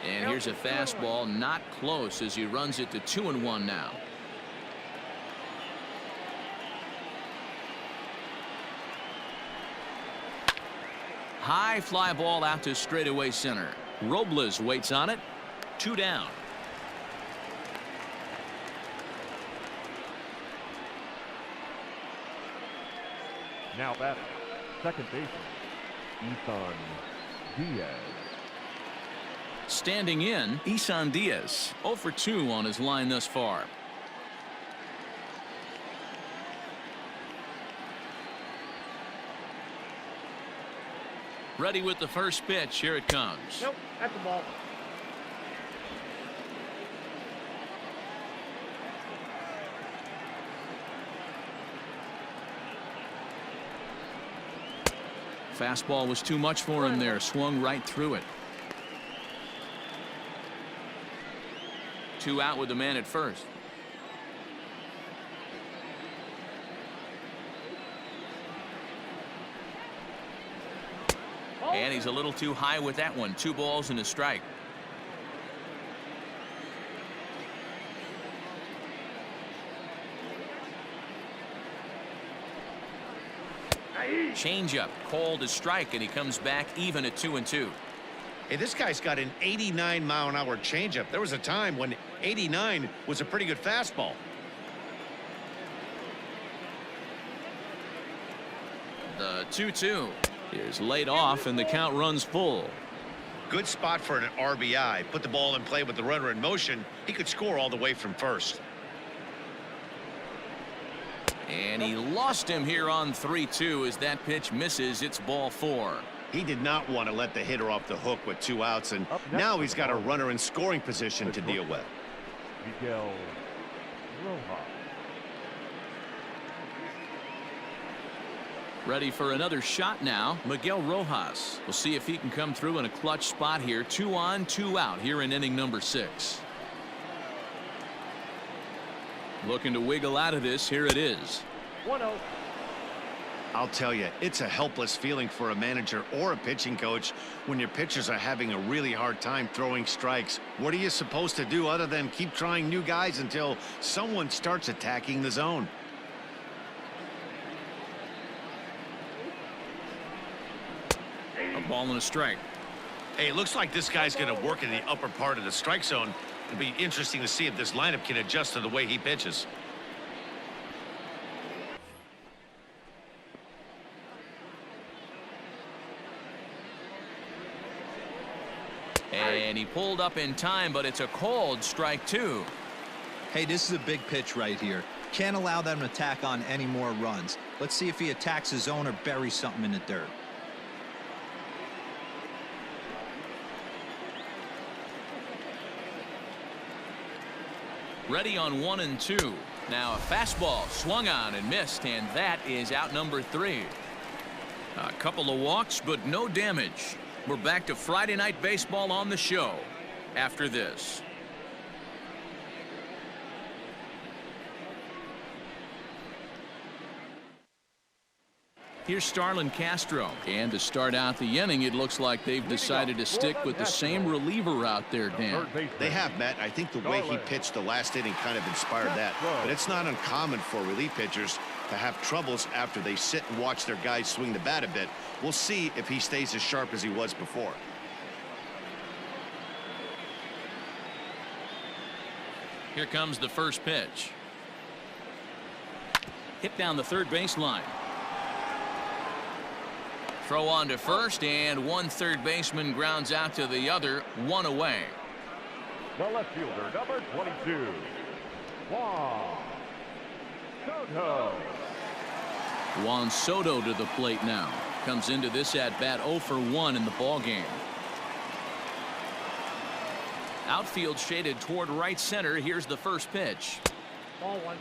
And here's a fastball not close as he runs it to 2-1 now. High fly ball out to straightaway center. Robles waits on it. 2 down. Now batting, second baseman, Isan Diaz. Standing in, Isan Diaz, 0 for 2 on his line thus far. Ready with the first pitch. Here it comes. Nope, that's the ball. Fastball was too much for him there. Swung right through it. 2 out with the man at first. And he's a little too high with that one. 2 balls and a strike. Changeup called a strike, and he comes back even at 2-2. Hey, this guy's got an 89-mile-an-hour changeup. There was a time when 89 was a pretty good fastball. The 2-2 is laid off, and the count runs full. Good spot for an RBI. Put the ball in play with the runner in motion. He could score all the way from first. And he lost him here on 3-2 as that pitch misses. It's ball 4. He did not want to let the hitter off the hook with 2 outs, and now he's got a runner in scoring position to deal with. Miguel Rojas. Ready for another shot now. Miguel Rojas. We'll see if he can come through in a clutch spot here. 2 on, 2 out here in inning number 6. Looking to wiggle out of this. Here it is. 1-0. I'll tell you, it's a helpless feeling for a manager or a pitching coach when your pitchers are having a really hard time throwing strikes. What are you supposed to do other than keep trying new guys until someone starts attacking the zone? A ball and a strike. Hey, it looks like this guy's going to work in the upper part of the strike zone. It'll be interesting to see if this lineup can adjust to the way he pitches. And he pulled up in time, but it's a called strike 2. Hey, this is a big pitch right here. Can't allow them to tack on any more runs. Let's see if he attacks his zone or buries something in the dirt. Ready on 1-2. Now a fastball swung on and missed, and that is out number 3. A couple of walks, but no damage. We're back to Friday night baseball on the show after this. Here's Starlin Castro, and to start out the inning, it looks like they've decided to stick with the same reliever out there, Dan. They have, Matt. I think the way he pitched the last inning kind of inspired that. But it's not uncommon for relief pitchers to have troubles after they sit and watch their guys swing the bat a bit. We'll see if he stays as sharp as he was before. Here comes the first pitch. Hit down the third baseline. Throw on to first, and one third baseman grounds out to the other, 1 away. The left fielder, number 22, Juan Soto. Juan Soto to the plate now. Comes into this at bat 0 for 1 in the ball game. Outfield shaded toward right center. Here's the first pitch. Ball one.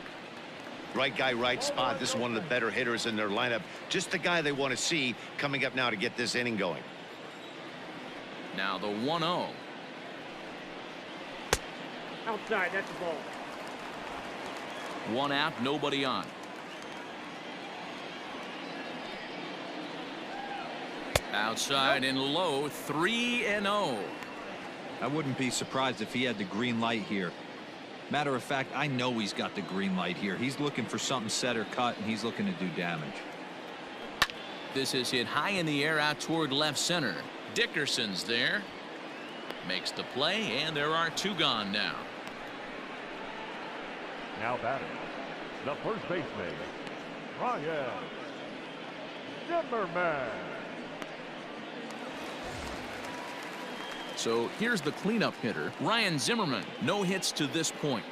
Right guy, right spot. This is one of the better hitters in their lineup. Just the guy they want to see coming up now to get this inning going. Now the 1-0. Outside, that's the ball. 1 out, nobody on. Outside and low, 3-0. I wouldn't be surprised if he had the green light here. Matter of fact, I know he's got the green light here. He's looking for something set or cut, and he's looking to do damage. This is hit high in the air out toward left center. Dickerson's there. Makes the play, and there are 2 gone now. Now batting, the first baseman, Ryan Zimmerman. So here's the cleanup hitter, Ryan Zimmerman. No hits to this point.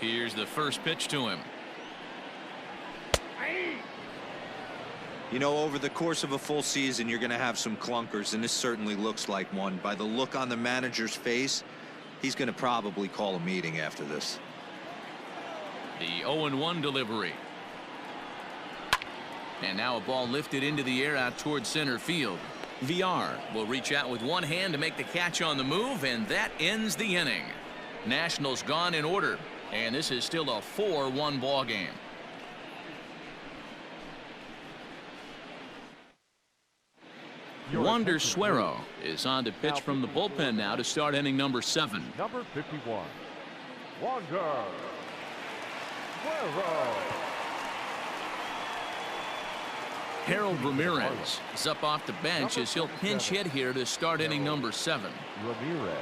Here's the first pitch to him. You know, over the course of a full season, you're going to have some clunkers, and this certainly looks like one. By the look on the manager's face, he's going to probably call a meeting after this. The 0-1 delivery. And now a ball lifted into the air out toward center field. VR will reach out with one hand to make the catch on the move, and that ends the inning. Nationals gone in order, and this is still a 4-1 ball game. Wander Suero is on to pitch from the bullpen now to start inning number 7. Number 51, Wander Suero. Harold Ramirez is up off the bench as he'll pinch hit here to start inning number 7. Ramirez.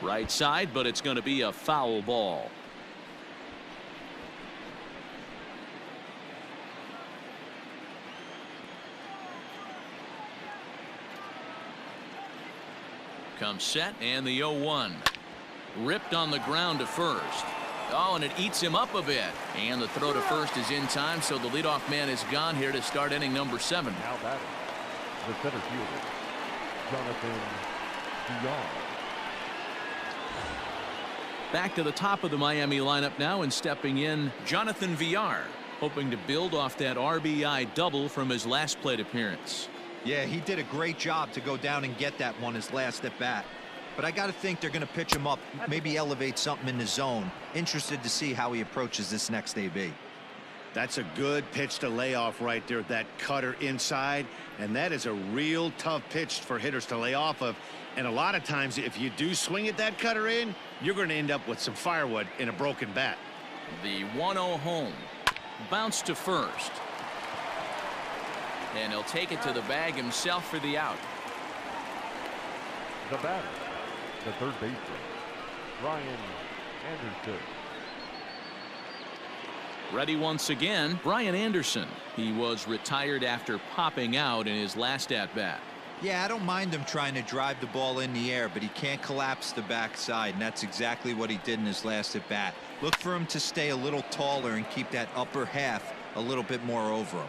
Right side, but it's going to be a foul ball. Comes set, and the 0-1. Ripped on the ground to first. Oh, and it eats him up a bit. And the throw to first is in time, so the leadoff man is gone here to start inning number 7. Now batting, the center fielder, Jonathan Villar. Back to the top of the Miami lineup now, and stepping in, Jonathan Villar, hoping to build off that RBI double from his last plate appearance. Yeah, he did a great job to go down and get that one his last at bat. But I got to think they're going to pitch him up, maybe elevate something in the zone. Interested to see how he approaches this next AB. That's a good pitch to lay off right there, that cutter inside, and that is a real tough pitch for hitters to lay off of. And a lot of times, if you do swing at that cutter in, you're going to end up with some firewood in a broken bat. The 1-0 home. Bounce to first. And he'll take it to the bag himself for the out. The batter, the third baseman, Brian Anderson. Ready once again, Brian Anderson. He was retired after popping out in his last at-bat. Yeah, I don't mind him trying to drive the ball in the air, but he can't collapse the backside, and that's exactly what he did in his last at bat. Look for him to stay a little taller and keep that upper half a little bit more over him.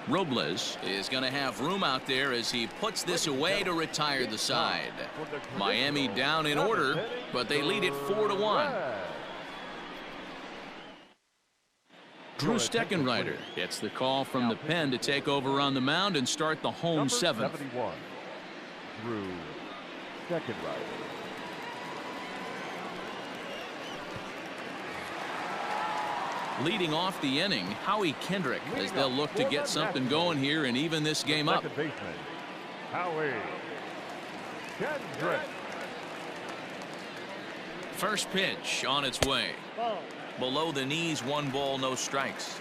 Robles is going to have room out there as he puts this away to retire the side. Miami down in order, but they lead it 4-1. Drew Steckenrider gets the call from the pen to take over on the mound and start the home 7th. 71, Drew Steckenrider. Leading off the inning, Howie Kendrick, as they'll look to get something going here and even this game up. Second baseman, Howie Kendrick. First pitch on its way. Ball. Below the knees, 1 ball, no strikes.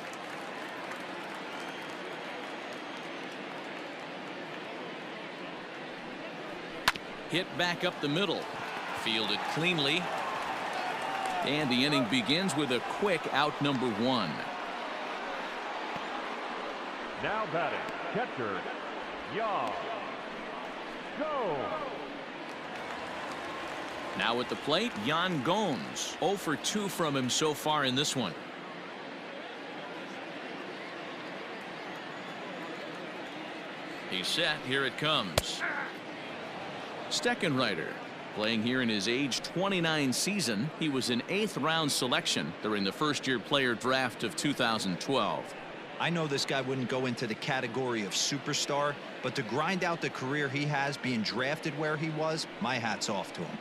Hit back up the middle. Fielded cleanly. And the inning begins with a quick out number 1. Now batting, catcher, Yaw. Go. Now at the plate, Yan Gomes. 0 for 2 from him so far in this one. He's set. Here it comes. Steckenrider, playing here in his age 29 season. He was an 8th round selection during the first-year player draft of 2012. I know this guy wouldn't go into the category of superstar, but to grind out the career he has being drafted where he was, my hat's off to him.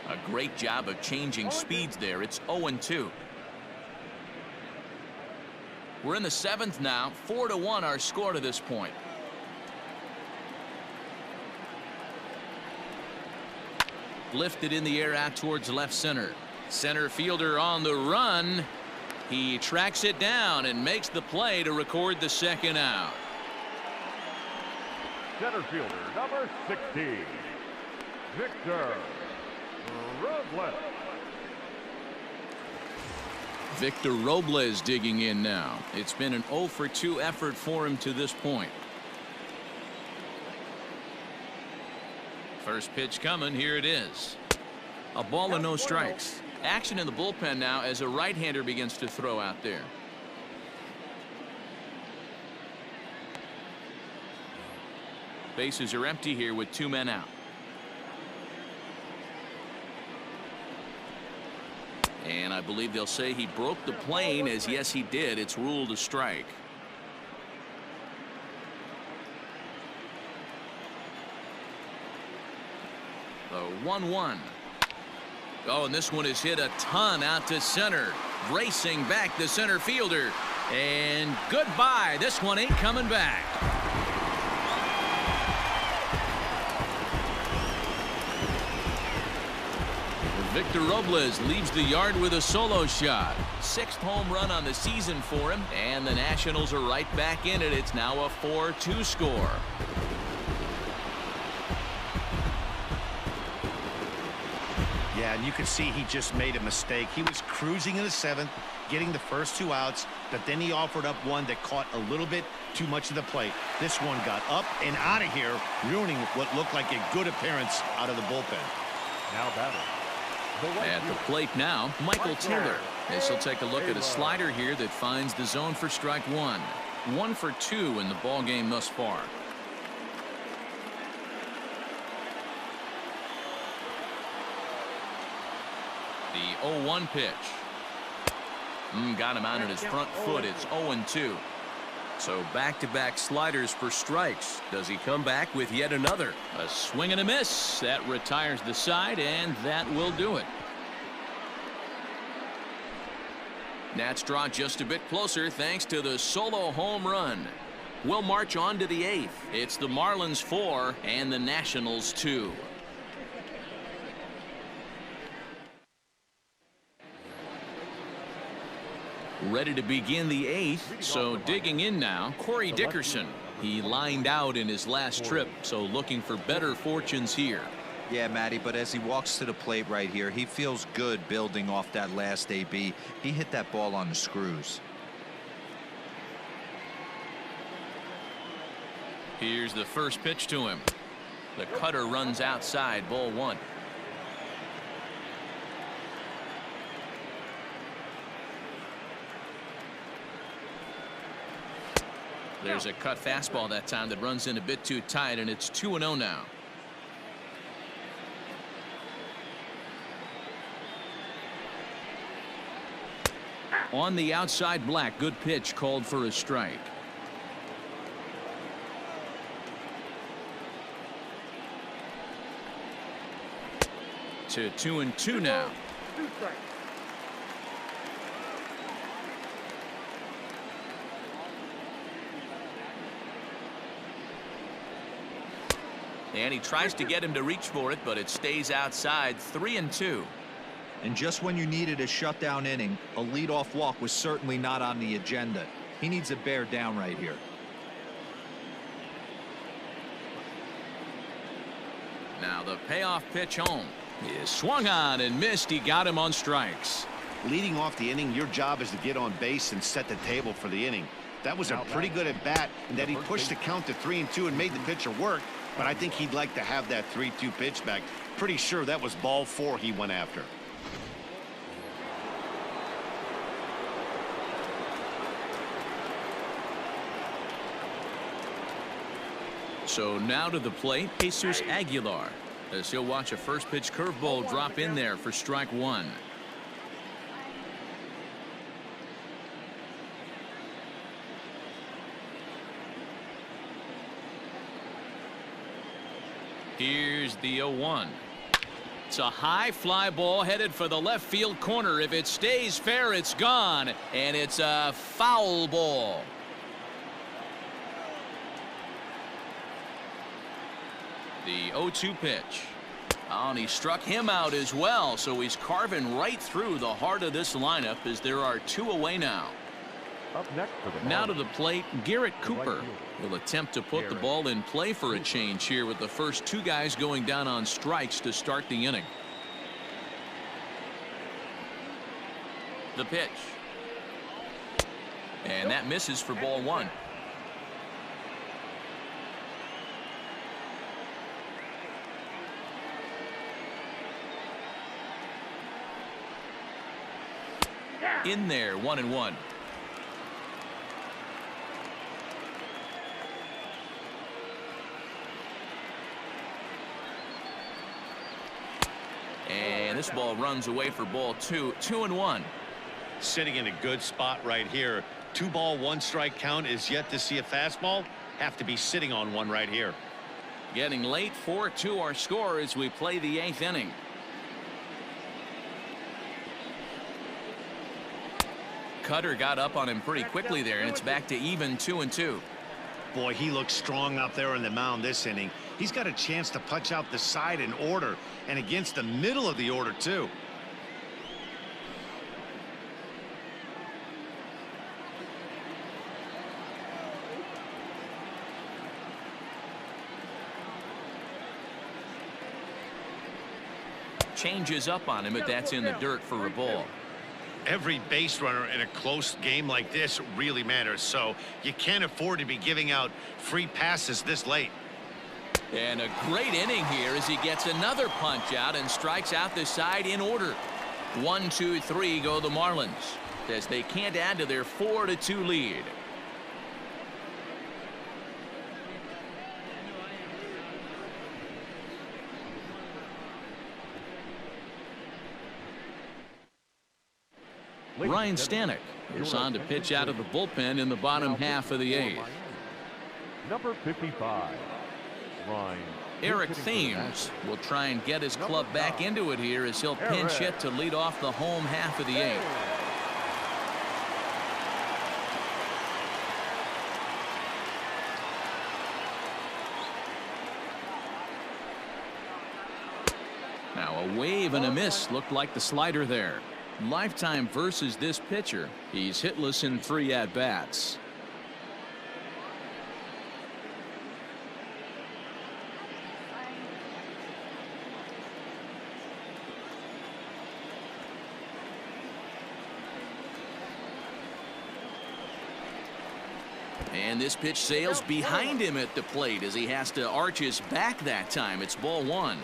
A great job of changing speeds there. It's 0-2. We're in the 7th now. 4-1 our score to this point. Lifted in the air out towards left center. Center fielder on the run. He tracks it down and makes the play to record the second out. Center fielder, number 16, Victor Robles. Victor Robles digging in now. It's been an 0 for 2 effort for him to this point. First pitch coming. Here it is. A ball and no strikes. Action in the bullpen now as a right-hander begins to throw out there. Bases are empty here with 2 men out. And I believe they'll say he broke the plane, as yes he did. It's ruled a strike. The 1-1. Oh, and this one is hit a ton out to center. Racing back the center fielder. And goodbye. This one ain't coming back. Victor Robles leaves the yard with a solo shot. 6th home run on the season for him. And the Nationals are right back in it. It's now a 4-2 score. Yeah, and you can see he just made a mistake. He was cruising in the 7th, getting the first 2 outs, but then he offered up one that caught a little bit too much of the plate. This one got up and out of here, ruining what looked like a good appearance out of the bullpen. Now batting. At the plate now, Michael Taylor. This will take a look at a slider here that finds the zone for strike 1. 1 for 2 in the ball game thus far. The 0-1 pitch. Got him out on his front foot. It's 0-2. So back-to-back sliders for strikes. Does he come back with yet another? A swing and a miss. That retires the side, and that will do it. Nats draw just a bit closer thanks to the solo home run. We'll march on to the 8th. It's the Marlins 4 and the Nationals 2. Ready to begin the 8th, so digging in now, Corey Dickerson. He lined out in his last trip, so looking for better fortunes here. Yeah, Matty, but as he walks to the plate right here, he feels good building off that last AB. He hit that ball on the screws. Here's the first pitch to him. The cutter runs outside, ball 1. There's a cut fastball that time that runs in a bit too tight, and it's 2-0 now. On the outside, Black. Good pitch called for a strike. To 2-2 now. 2 strikes. And he tries to get him to reach for it, but it stays outside. 3-2. And just when you needed a shutdown inning, a leadoff walk was certainly not on the agenda. He needs to bear down right here. Now the payoff pitch home is swung on and missed. He got him on strikes. Leading off the inning, your job is to get on base and set the table for the inning. That was a pretty good at bat, and that he pushed the count to 3-2 and made the pitcher work. But I think he'd like to have that 3-2 pitch back. Pretty sure that was ball 4 he went after. So now to the plate, Jesus Aguilar, as he'll watch a first pitch curveball drop in there for strike 1. Here's the 0-1. It's a high fly ball headed for the left field corner. If it stays fair, it's gone, and it's a foul ball. The 0-2 pitch. Oh, and he struck him out as well, so he's carving right through the heart of this lineup as there are 2 away now. Up next for the Now to Marlins, the plate, Garrett the Cooper right fielder, will attempt to put the Garrett ball in play for a change here with the first 2 guys going down on strikes to start the inning. The pitch. And that misses for ball 1. In there, 1-1. And this ball runs away for ball 2. 2-1. Sitting in a good spot right here. 2-ball, 1-strike count is yet to see a fastball. Have to be sitting on one right here. Getting late, 4-2 our score as we play the 8th inning. Cutter got up on him pretty quickly there, and it's back to even 2-2. Boy, he looks strong out there on the mound this inning. He's got a chance to punch out the side in order, and against the middle of the order too. Changes up on him, but that's in the dirt for a ball. Every base runner in a close game like this really matters, so you can't afford to be giving out free passes this late. And a great inning here as he gets another punch out and strikes out the side in order. 1, 2, 3 go the Marlins as they can't add to their 4-2 lead. Ryan Stanek is on to pitch out of the bullpen in the bottom half of the 8th. number 55, Ryan. Eric Thames will try and get his club back into it here as he'll pinch hit to lead off the home half of the 8th. Now a wave and a miss looked like the slider there. Lifetime versus this pitcher. He's hitless in 3 at-bats. And this pitch sails behind him at the plate as he has to arch his back that time. It's ball 1.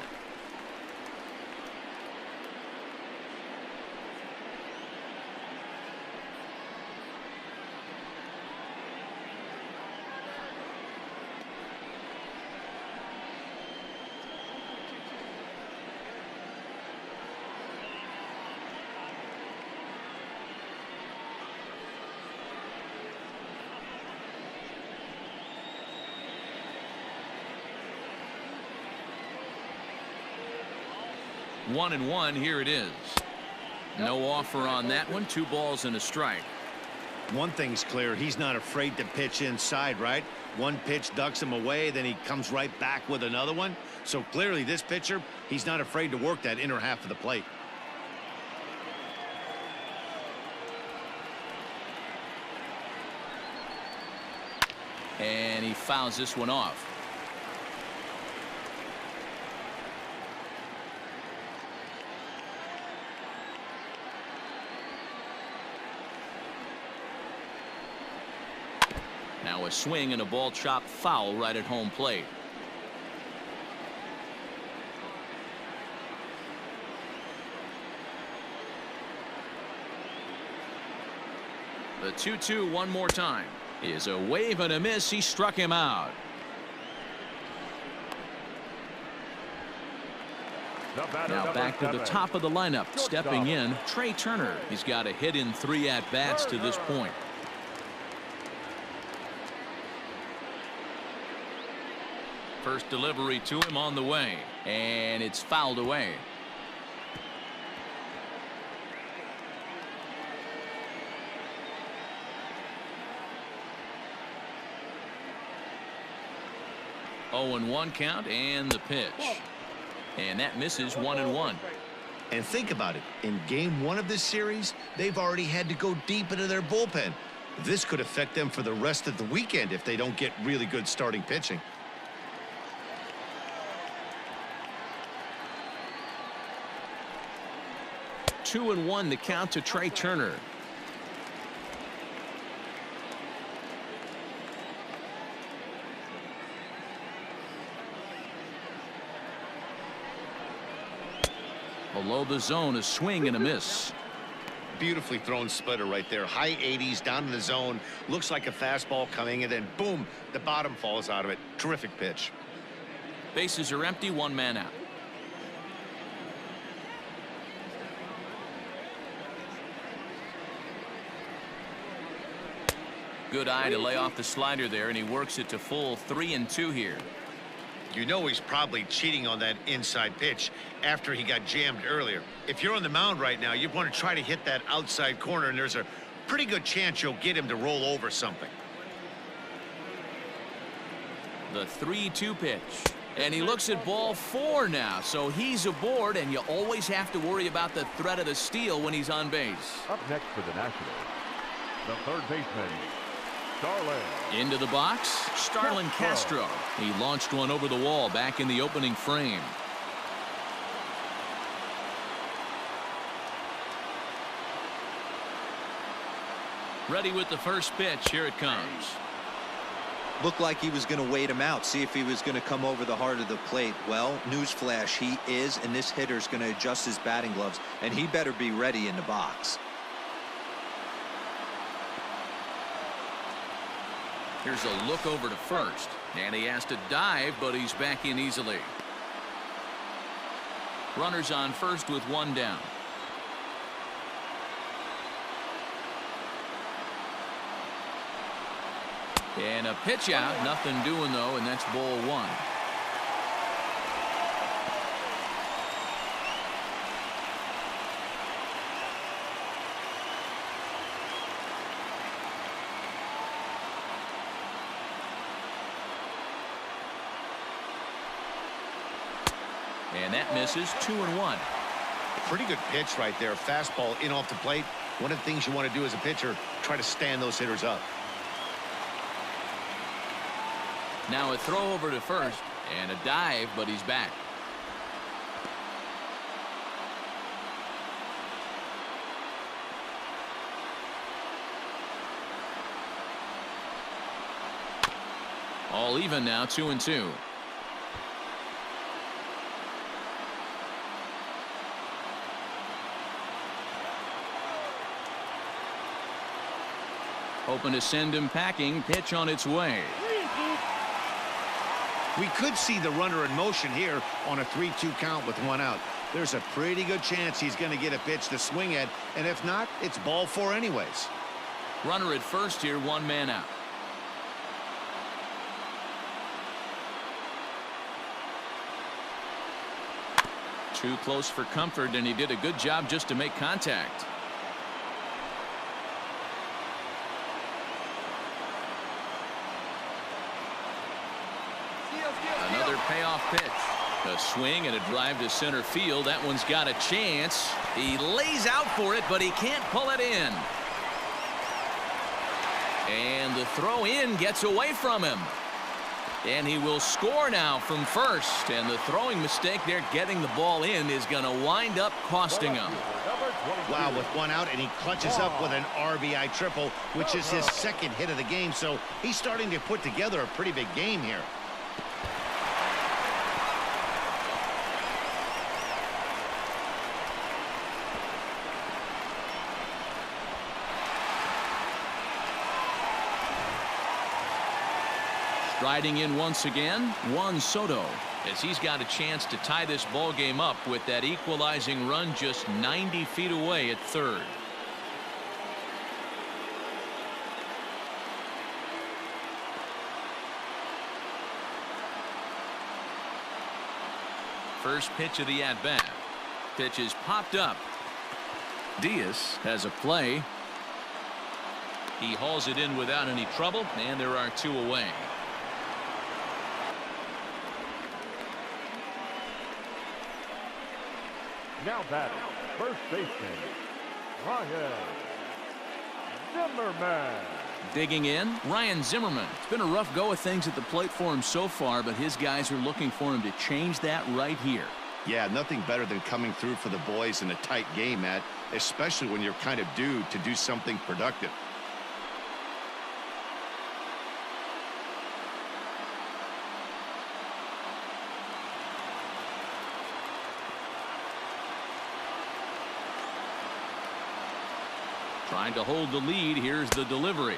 One and one. Here it is. No offer on that one. 2 balls and a strike. One thing's clear. He's not afraid to pitch inside, right? One pitch ducks him away, then he comes right back with another one. So clearly this pitcher, he's not afraid to work that inner half of the plate. And he fouls this one off. Now a swing and a ball chopped foul right at home plate. The 2-2 one more time is a wave and a miss. He struck him out. Now back to the top of the lineup. Stepping in, Trey Turner. He's got a hit in 3 at-bats to this point. First delivery to him on the way, and it's fouled away. Oh, and 1 count, and the pitch. And that misses 1-1. And think about it. In game 1 of this series, they've already had to go deep into their bullpen. This could affect them for the rest of the weekend if they don't get really good starting pitching. Two and 1 the count to Trey Turner. Below the zone, a swing and a miss. Beautifully thrown splitter right there. High 80s down in the zone. Looks like a fastball coming, and then boom, the bottom falls out of it. Terrific pitch. Bases are empty, 1 man out. Good eye to lay off the slider there, and he works it to full 3-2 here. You know he's probably cheating on that inside pitch after he got jammed earlier. If you're on the mound right now, you want to try to hit that outside corner, and there's a pretty good chance you'll get him to roll over something. The 3-2 pitch. And he looks at ball 4 now, so he's aboard, and you always have to worry about the threat of the steal when he's on base. Up next for the Nationals, the third baseman, Starlin. Into the box, Starlin Castro. He launched one over the wall back in the opening frame. Ready with the first pitch. Here it comes. Looked like he was going to wait him out, see if he was going to come over the heart of the plate. Well, newsflash, he is, and this hitter's going to adjust his batting gloves, and he better be ready in the box. Here's a look over to first, and he has to dive, but he's back in easily. Runners on first with 1 down. And a pitch out, nothing doing though, and that's ball 1. And that misses. 2-1. Pretty good pitch right there. Fastball in off the plate. One of the things you want to do as a pitcher, try to stand those hitters up. Now a throw over to first and a dive, but he's back. All even now, 2-2. Hoping to send him packing. Pitch on its way. We could see the runner in motion here on a 3-2 count with 1 out. There's a pretty good chance he's going to get a pitch to swing at, and if not, it's ball 4 anyways. Runner at first here, 1 man out. Too close for comfort, and he did a good job just to make contact. Another payoff pitch. A swing and a drive to center field. That one's got a chance. He lays out for it, but he can't pull it in. And the throw in gets away from him. And he will score now from first. And the throwing mistake there getting the ball in is going to wind up costing him. Wow, with one out, and he clutches up with an RBI triple, which is his second hit of the game, so he's starting to put together a pretty big game here. Striding in once again, Juan Soto, as he's got a chance to tie this ball game up with that equalizing run just 90 feet away at third. First pitch of the at-bat. Pitch is popped up. Diaz has a play. He hauls it in without any trouble, and there are two away. Now batting, first baseman, Ryan Zimmerman. Digging in, Ryan Zimmerman. It's been a rough go of things at the plate for him so far, but his guys are looking for him to change that right here. Yeah, nothing better than coming through for the boys in a tight game, Matt, especially when you're kind of due to do something productive. Trying to hold the lead. Here's the delivery.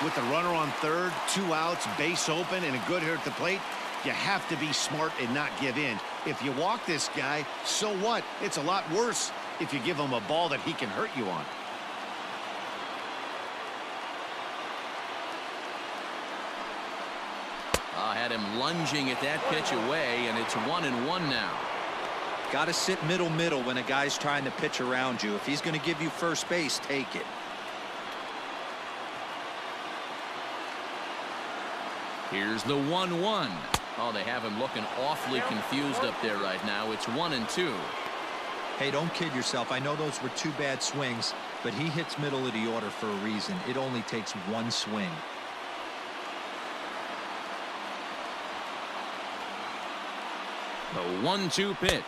With the runner on third, 2 outs, base open, and a good hitter at the plate, you have to be smart and not give in. If you walk this guy, so what? It's a lot worse if you give him a ball that he can hurt you on. Had him lunging at that pitch away, and it's 1-1 now. Got to sit middle when a guy's trying to pitch around you. If he's going to give you first base, take it. Here's the 1-1. Oh, they have him looking awfully confused up there right now. It's 1-2. Hey, don't kid yourself. I know those were 2 bad swings, but he hits middle of the order for a reason. It only takes 1 swing. The 1-2 pitch.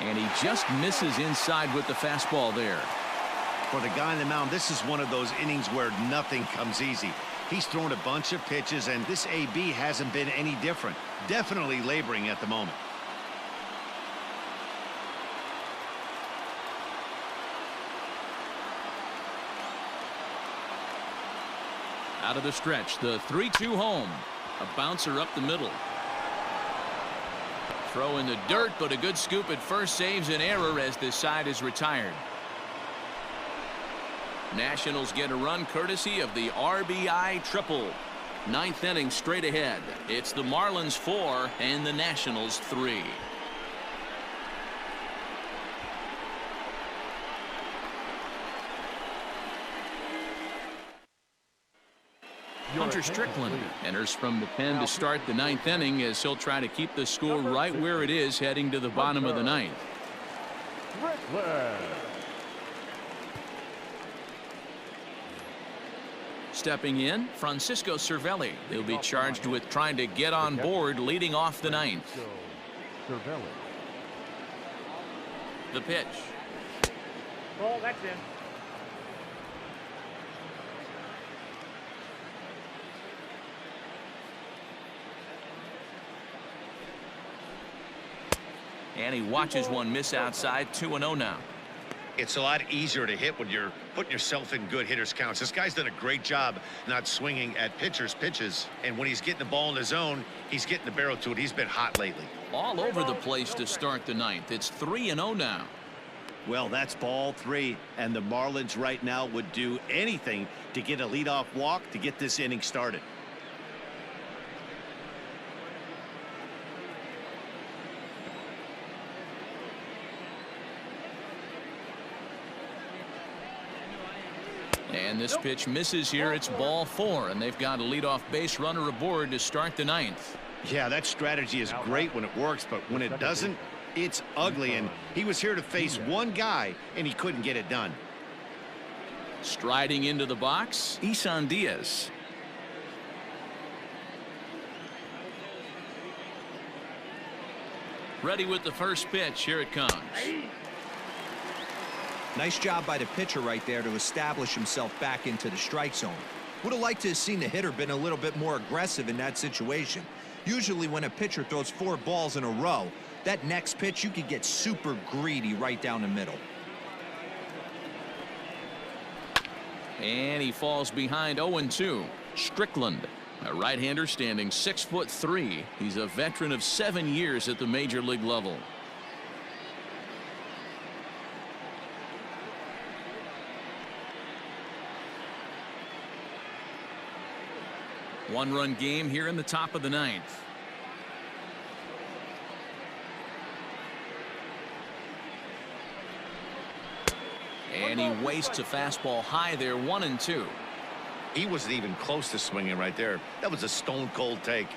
And he just misses inside with the fastball there. For the guy on the mound, this is one of those innings where nothing comes easy. He's thrown a bunch of pitches, and this AB hasn't been any different. Definitely laboring at the moment. Out of the stretch, the 3-2 home. A bouncer up the middle. Throw in the dirt, but a good scoop at first saves an error as this side is retired. Nationals get a run courtesy of the RBI triple. 9th inning straight ahead. It's the Marlins 4 and the Nationals 3. Hunter Strickland enters from the pen to start the 9th inning as he'll try to keep the score right where it is heading to the bottom of the 9th. Stepping in, Francisco Cervelli. He'll be charged with trying to get on board leading off the 9th. The pitch. Ball, that's in. And he watches one miss outside. 2-0 now. It's a lot easier to hit when you're putting yourself in good hitters counts. This guy's done a great job not swinging at pitchers' pitches. And when he's getting the ball in his zone, he's getting the barrel to it. He's been hot lately. All over the place to start the 9th. It's 3-0 now. Well, that's ball 3. And the Marlins right now would do anything to get a leadoff walk to get this inning started. And this pitch misses here. It's ball 4, and they've got a leadoff base runner aboard to start the 9th. Yeah, that strategy is great when it works, but when it doesn't, It's ugly, and he was here to face one guy, and he couldn't get it done. Striding into the box, Isan Diaz. Ready with the first pitch. Here it comes. Nice job by the pitcher right there to establish himself back into the strike zone. Would have liked to have seen the hitter been a little bit more aggressive in that situation. Usually when a pitcher throws 4 balls in a row, that next pitch you could get super greedy right down the middle. And he falls behind 0-2. Strickland, a right-hander standing 6'3". He's a veteran of 7 years at the major league level. One-run game here in the top of the 9th. And he wastes a fastball high there, 1-2. He wasn't even close to swinging right there. That was a stone-cold take.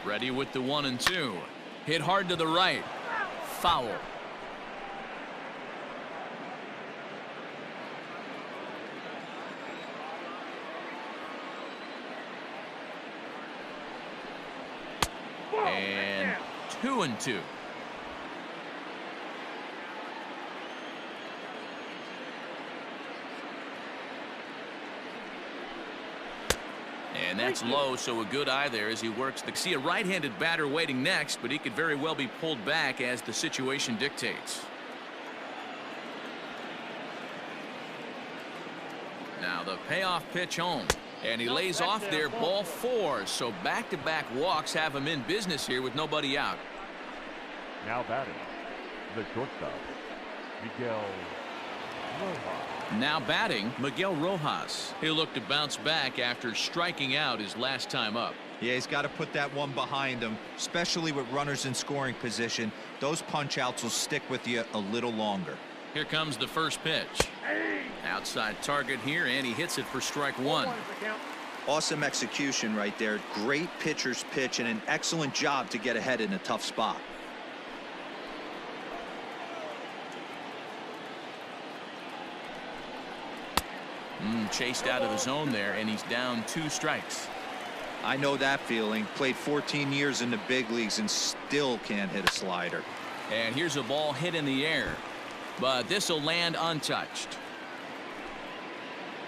Ready with the 1-2. Hit hard to the right. Foul. And 2-2. And that's low, so a good eye there as he works. To see a right-handed batter waiting next, but he could very well be pulled back as the situation dictates. Now the payoff pitch home. And he lays off there, ball 4. So back-to-back walks have him in business here with nobody out. Now batting, the shortstop, Miguel Rojas. Now batting, Miguel Rojas. He'll look to bounce back after striking out his last time up. Yeah, he's got to put that one behind him, especially with runners in scoring position. Those punch-outs will stick with you a little longer. Here comes the first pitch. Outside target here, and he hits it for strike 1. Awesome execution right there. Great pitcher's pitch and an excellent job to get ahead in a tough spot. Chased out of the zone there, and he's down 2 strikes. I know that feeling. Played 14 years in the big leagues and still can't hit a slider. And here's a ball hit in the air, but this will land untouched.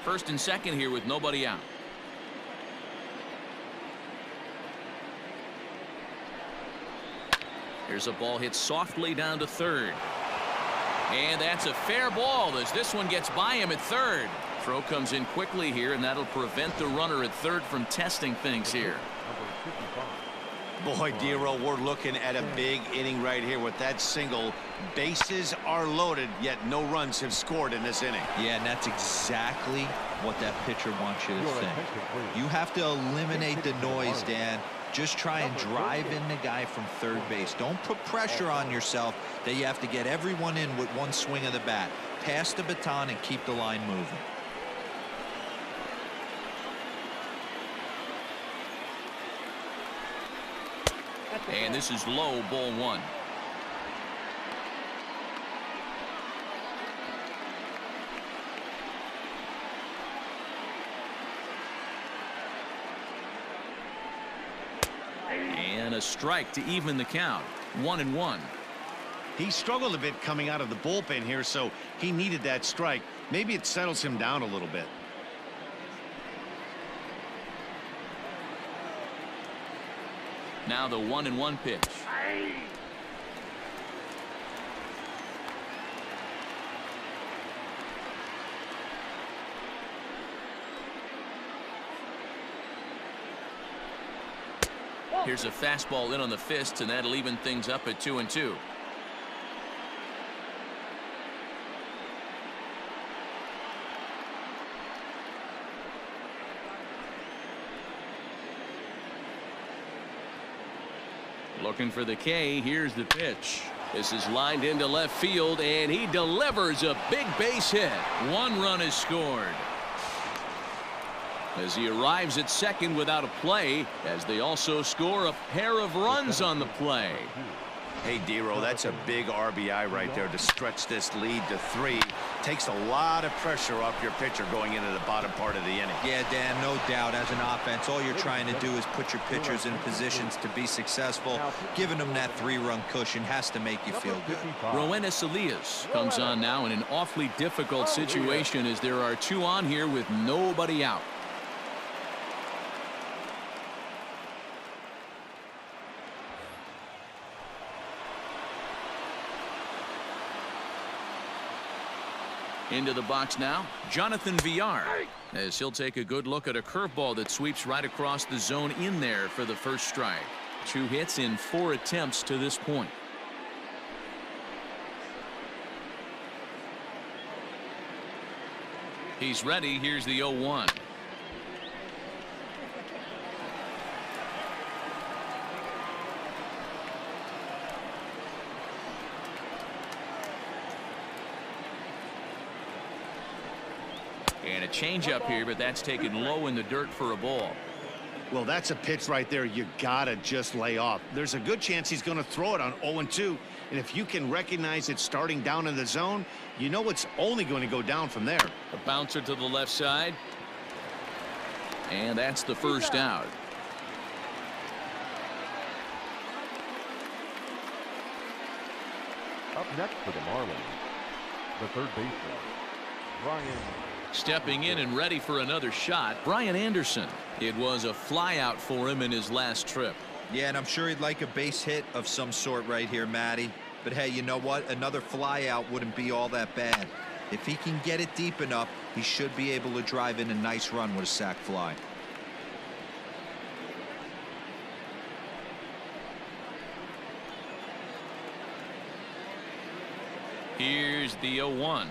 First and second here with nobody out. Here's a ball hit softly down to third. And that's a fair ball as this one gets by him at third. Throw comes in quickly here, and that'll prevent the runner at third from testing things here. Boy, Dero, we're looking at a big inning right here with that single. Bases are loaded, yet no runs have scored in this inning. Yeah, and that's exactly what that pitcher wants you to think. You have to eliminate the noise, Dan. Just try and drive in the guy from third base. Don't put pressure on yourself that you have to get everyone in with one swing of the bat. Pass the baton and keep the line moving. And this is low, ball 1. And a strike to even the count. 1-1. He struggled a bit coming out of the bullpen here, so he needed that strike. Maybe it settles him down a little bit. Now the 1-1 pitch. Here's a fastball in on the fist, and that'll even things up at 2-2. Looking for the K. Here's the pitch. This is lined into left field, and he delivers a big base hit. 1 run is scored. As he arrives at second without a play, as they also score a pair of runs on the play. Hey, Dero, that's a big RBI right there to stretch this lead to 3. Takes a lot of pressure off your pitcher going into the bottom part of the inning. Yeah, Dan, no doubt. As an offense, all you're trying to do is put your pitchers in positions to be successful. Giving them that 3-run cushion has to make you feel good. Roenis Elias comes on now in an awfully difficult situation as there are 2 on here with nobody out. Into the box now, Jonathan Villar, as he'll take a good look at a curveball that sweeps right across the zone in there for the first strike. 2 hits in 4 attempts to this point. He's ready. Here's the 0-1. And a changeup here, but that's taken low in the dirt for a ball. Well, that's a pitch right there you gotta just lay off. There's a good chance he's going to throw it on 0-2, and if you can recognize it starting down in the zone, you know it's only going to go down from there. A bouncer to the left side, and that's the first out. Up next for the Marlins, the third baseman, Brian. Stepping in and ready for another shot, Brian Anderson. It was a flyout for him in his last trip. Yeah, and I'm sure he'd like a base hit of some sort right here, Matty. But hey, you know what? Another flyout wouldn't be all that bad. If he can get it deep enough, he should be able to drive in a nice run with a sac fly. Here's the 0-1.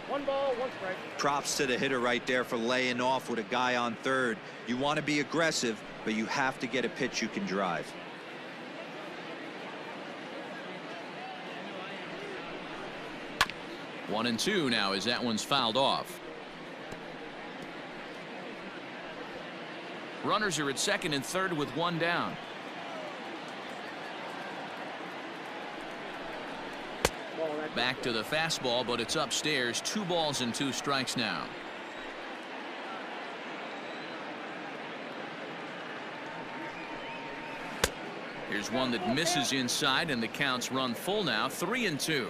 1 ball, 1 strike. Props to the hitter right there for laying off with a guy on third. You want to be aggressive, but you have to get a pitch you can drive. One and 2 now as that one's fouled off. Runners are at second and third with 1 down. Back to the fastball, but it's upstairs. 2 balls and 2 strikes now. Here's one that misses inside, and the counts run full now. 3-2.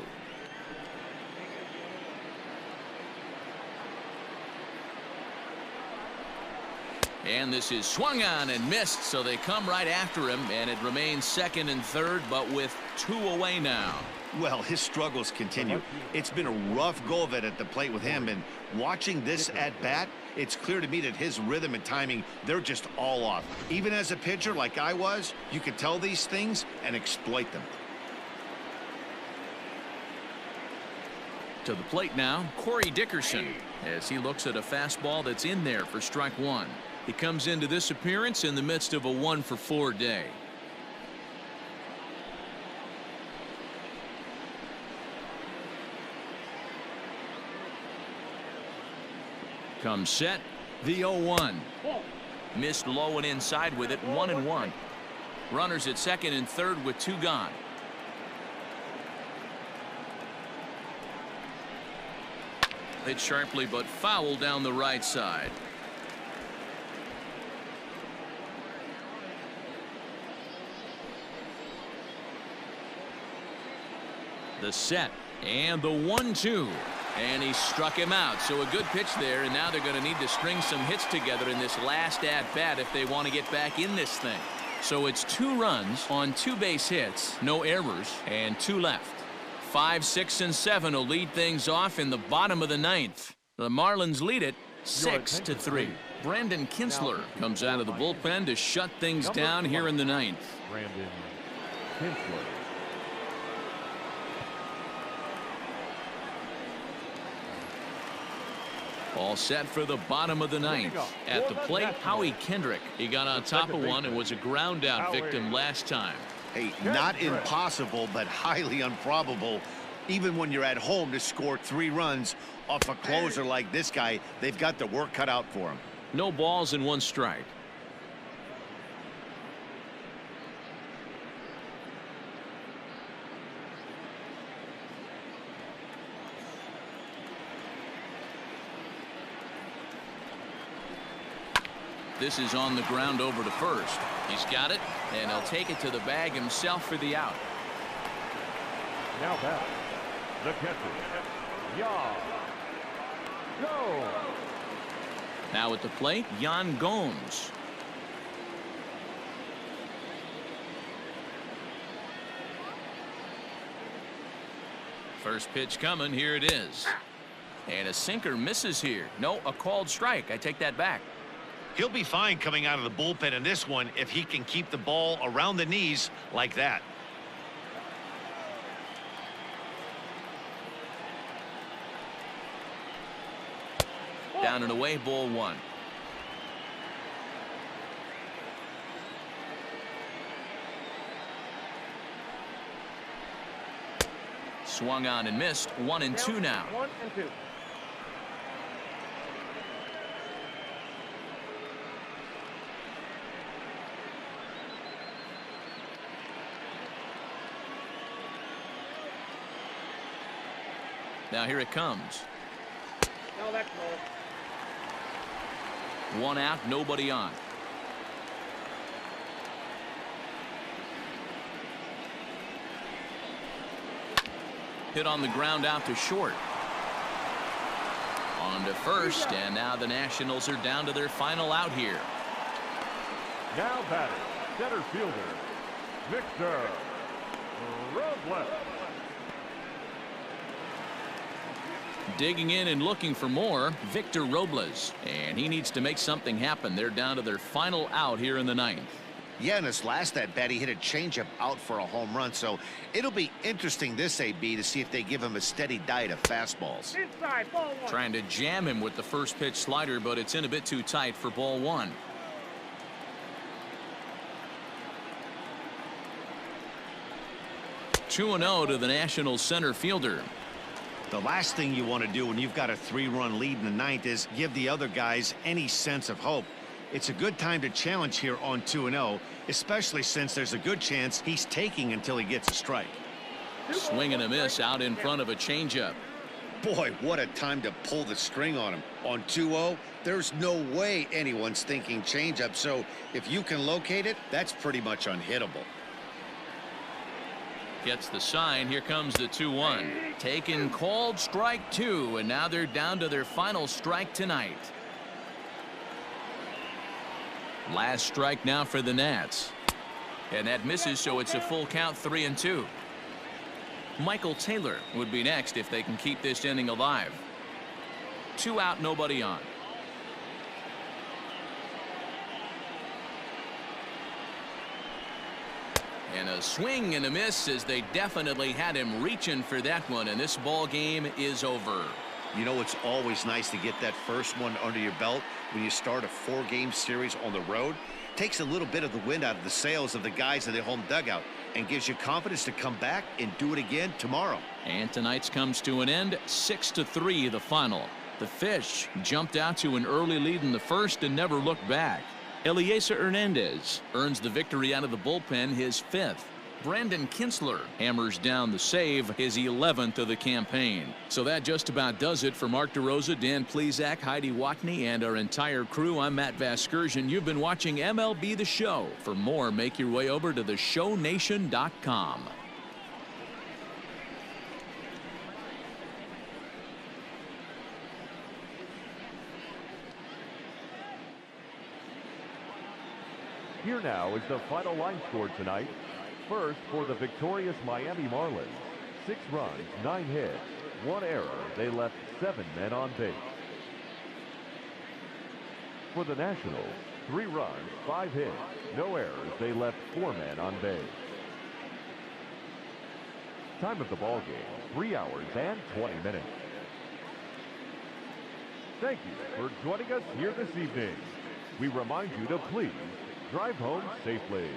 And this is swung on and missed, so they come right after him, and it remains second and third, but with 2 away now. Well, his struggles continue. It's been a rough go of it at the plate with him, and watching this at bat, it's clear to me that his rhythm and timing, they're just all off. Even as a pitcher like I was, you could tell these things and exploit them. To the plate now, Corey Dickerson, as he looks at a fastball that's in there for strike 1. He comes into this appearance in the midst of a 1-for-4 day. Comes set, the 0-1. Missed low and inside with it, 1-1. Runners at second and third with 2 gone. Hit sharply but foul down the right side. The set and the 1-2. And he struck him out. So a good pitch there, and now they're going to need to string some hits together in this last at-bat if they want to get back in this thing. So it's 2 runs on 2 base hits, no errors, and 2 left. 5, 6, and 7 will lead things off in the bottom of the 9th. The Marlins lead it 6-3. Brandon Kinsler comes out of the bullpen to shut things down here in the 9th. Brandon Kinsler. All set for the bottom of the 9th. At the plate, Howie Kendrick. He got on top of one and was a ground out victim last time. Hey, not impossible, but highly improbable. Even when you're at home to score 3 runs off a closer like this guy, they've got the work cut out for him. No balls and 1 strike. This is on the ground over to first. He's got it, and he'll take it to the bag himself for the out. Now back, the catcher, Yan Gomes. Now at the plate, Yan Gomes. First pitch coming. Here it is. And a sinker misses here. No, a called strike. I take that back. He'll be fine coming out of the bullpen in this one if he can keep the ball around the knees like that. Down and away, ball 1. Swung on and missed. 1-2 now. 1-2. Now here it comes. No, that's close. 1 out, nobody on. Hit on the ground out to short. On to first, and now the Nationals are down to their final out here. Now batting, center fielder, Victor Robles. Digging in and looking for more, Victor Robles. And he needs to make something happen. They're down to their final out here in the 9th. Yeah, in his last at-bat, he hit a changeup out for a home run, so it'll be interesting this AB to see if they give him a steady diet of fastballs. Inside, ball 1. Trying to jam him with the first pitch slider, but it's in a bit too tight for ball 1. Two and 0 to the Nationals center fielder. The last thing you want to do when you've got a 3-run lead in the 9th is give the other guys any sense of hope. It's a good time to challenge here on 2-0, especially since there's a good chance he's taking until he gets a strike. Swing and a miss out in front of a changeup. Boy, what a time to pull the string on him. On 2-0, there's no way anyone's thinking changeup, so if you can locate it, that's pretty much unhittable. Gets the sign. Here comes the 2-1. Taken, called strike 2, and now they're down to their final strike tonight. Last strike now for the Nats. And that misses, so it's a full count, 3-2. Michael Taylor would be next if they can keep this inning alive. 2 out, nobody on. And a swing and a miss as they definitely had him reaching for that one, and this ball game is over. You know, it's always nice to get that first one under your belt when you start a 4-game series on the road. Takes a little bit of the wind out of the sails of the guys in the home dugout and gives you confidence to come back and do it again tomorrow. And tonight's comes to an end, 6-3 the final. The Fish jumped out to an early lead in the first and never looked back. Elieser Hernandez earns the victory out of the bullpen, his 5th. Brandon Kinsler hammers down the save, his 11th of the campaign. So that just about does it for Mark DeRosa, Dan Plesac, Heidi Watney, and our entire crew. I'm Matt Vasgersian. You've been watching MLB The Show. For more, make your way over to theshownation.com. Here now is the final line score tonight. First, for the victorious Miami Marlins, 6 runs, 9 hits, 1 error. They left 7 men on base. For the Nationals, 3 runs, 5 hits, no errors. They left 4 men on base. Time of the ball game, 3 hours and 20 minutes. Thank you for joining us here this evening. We remind you to please drive home safely.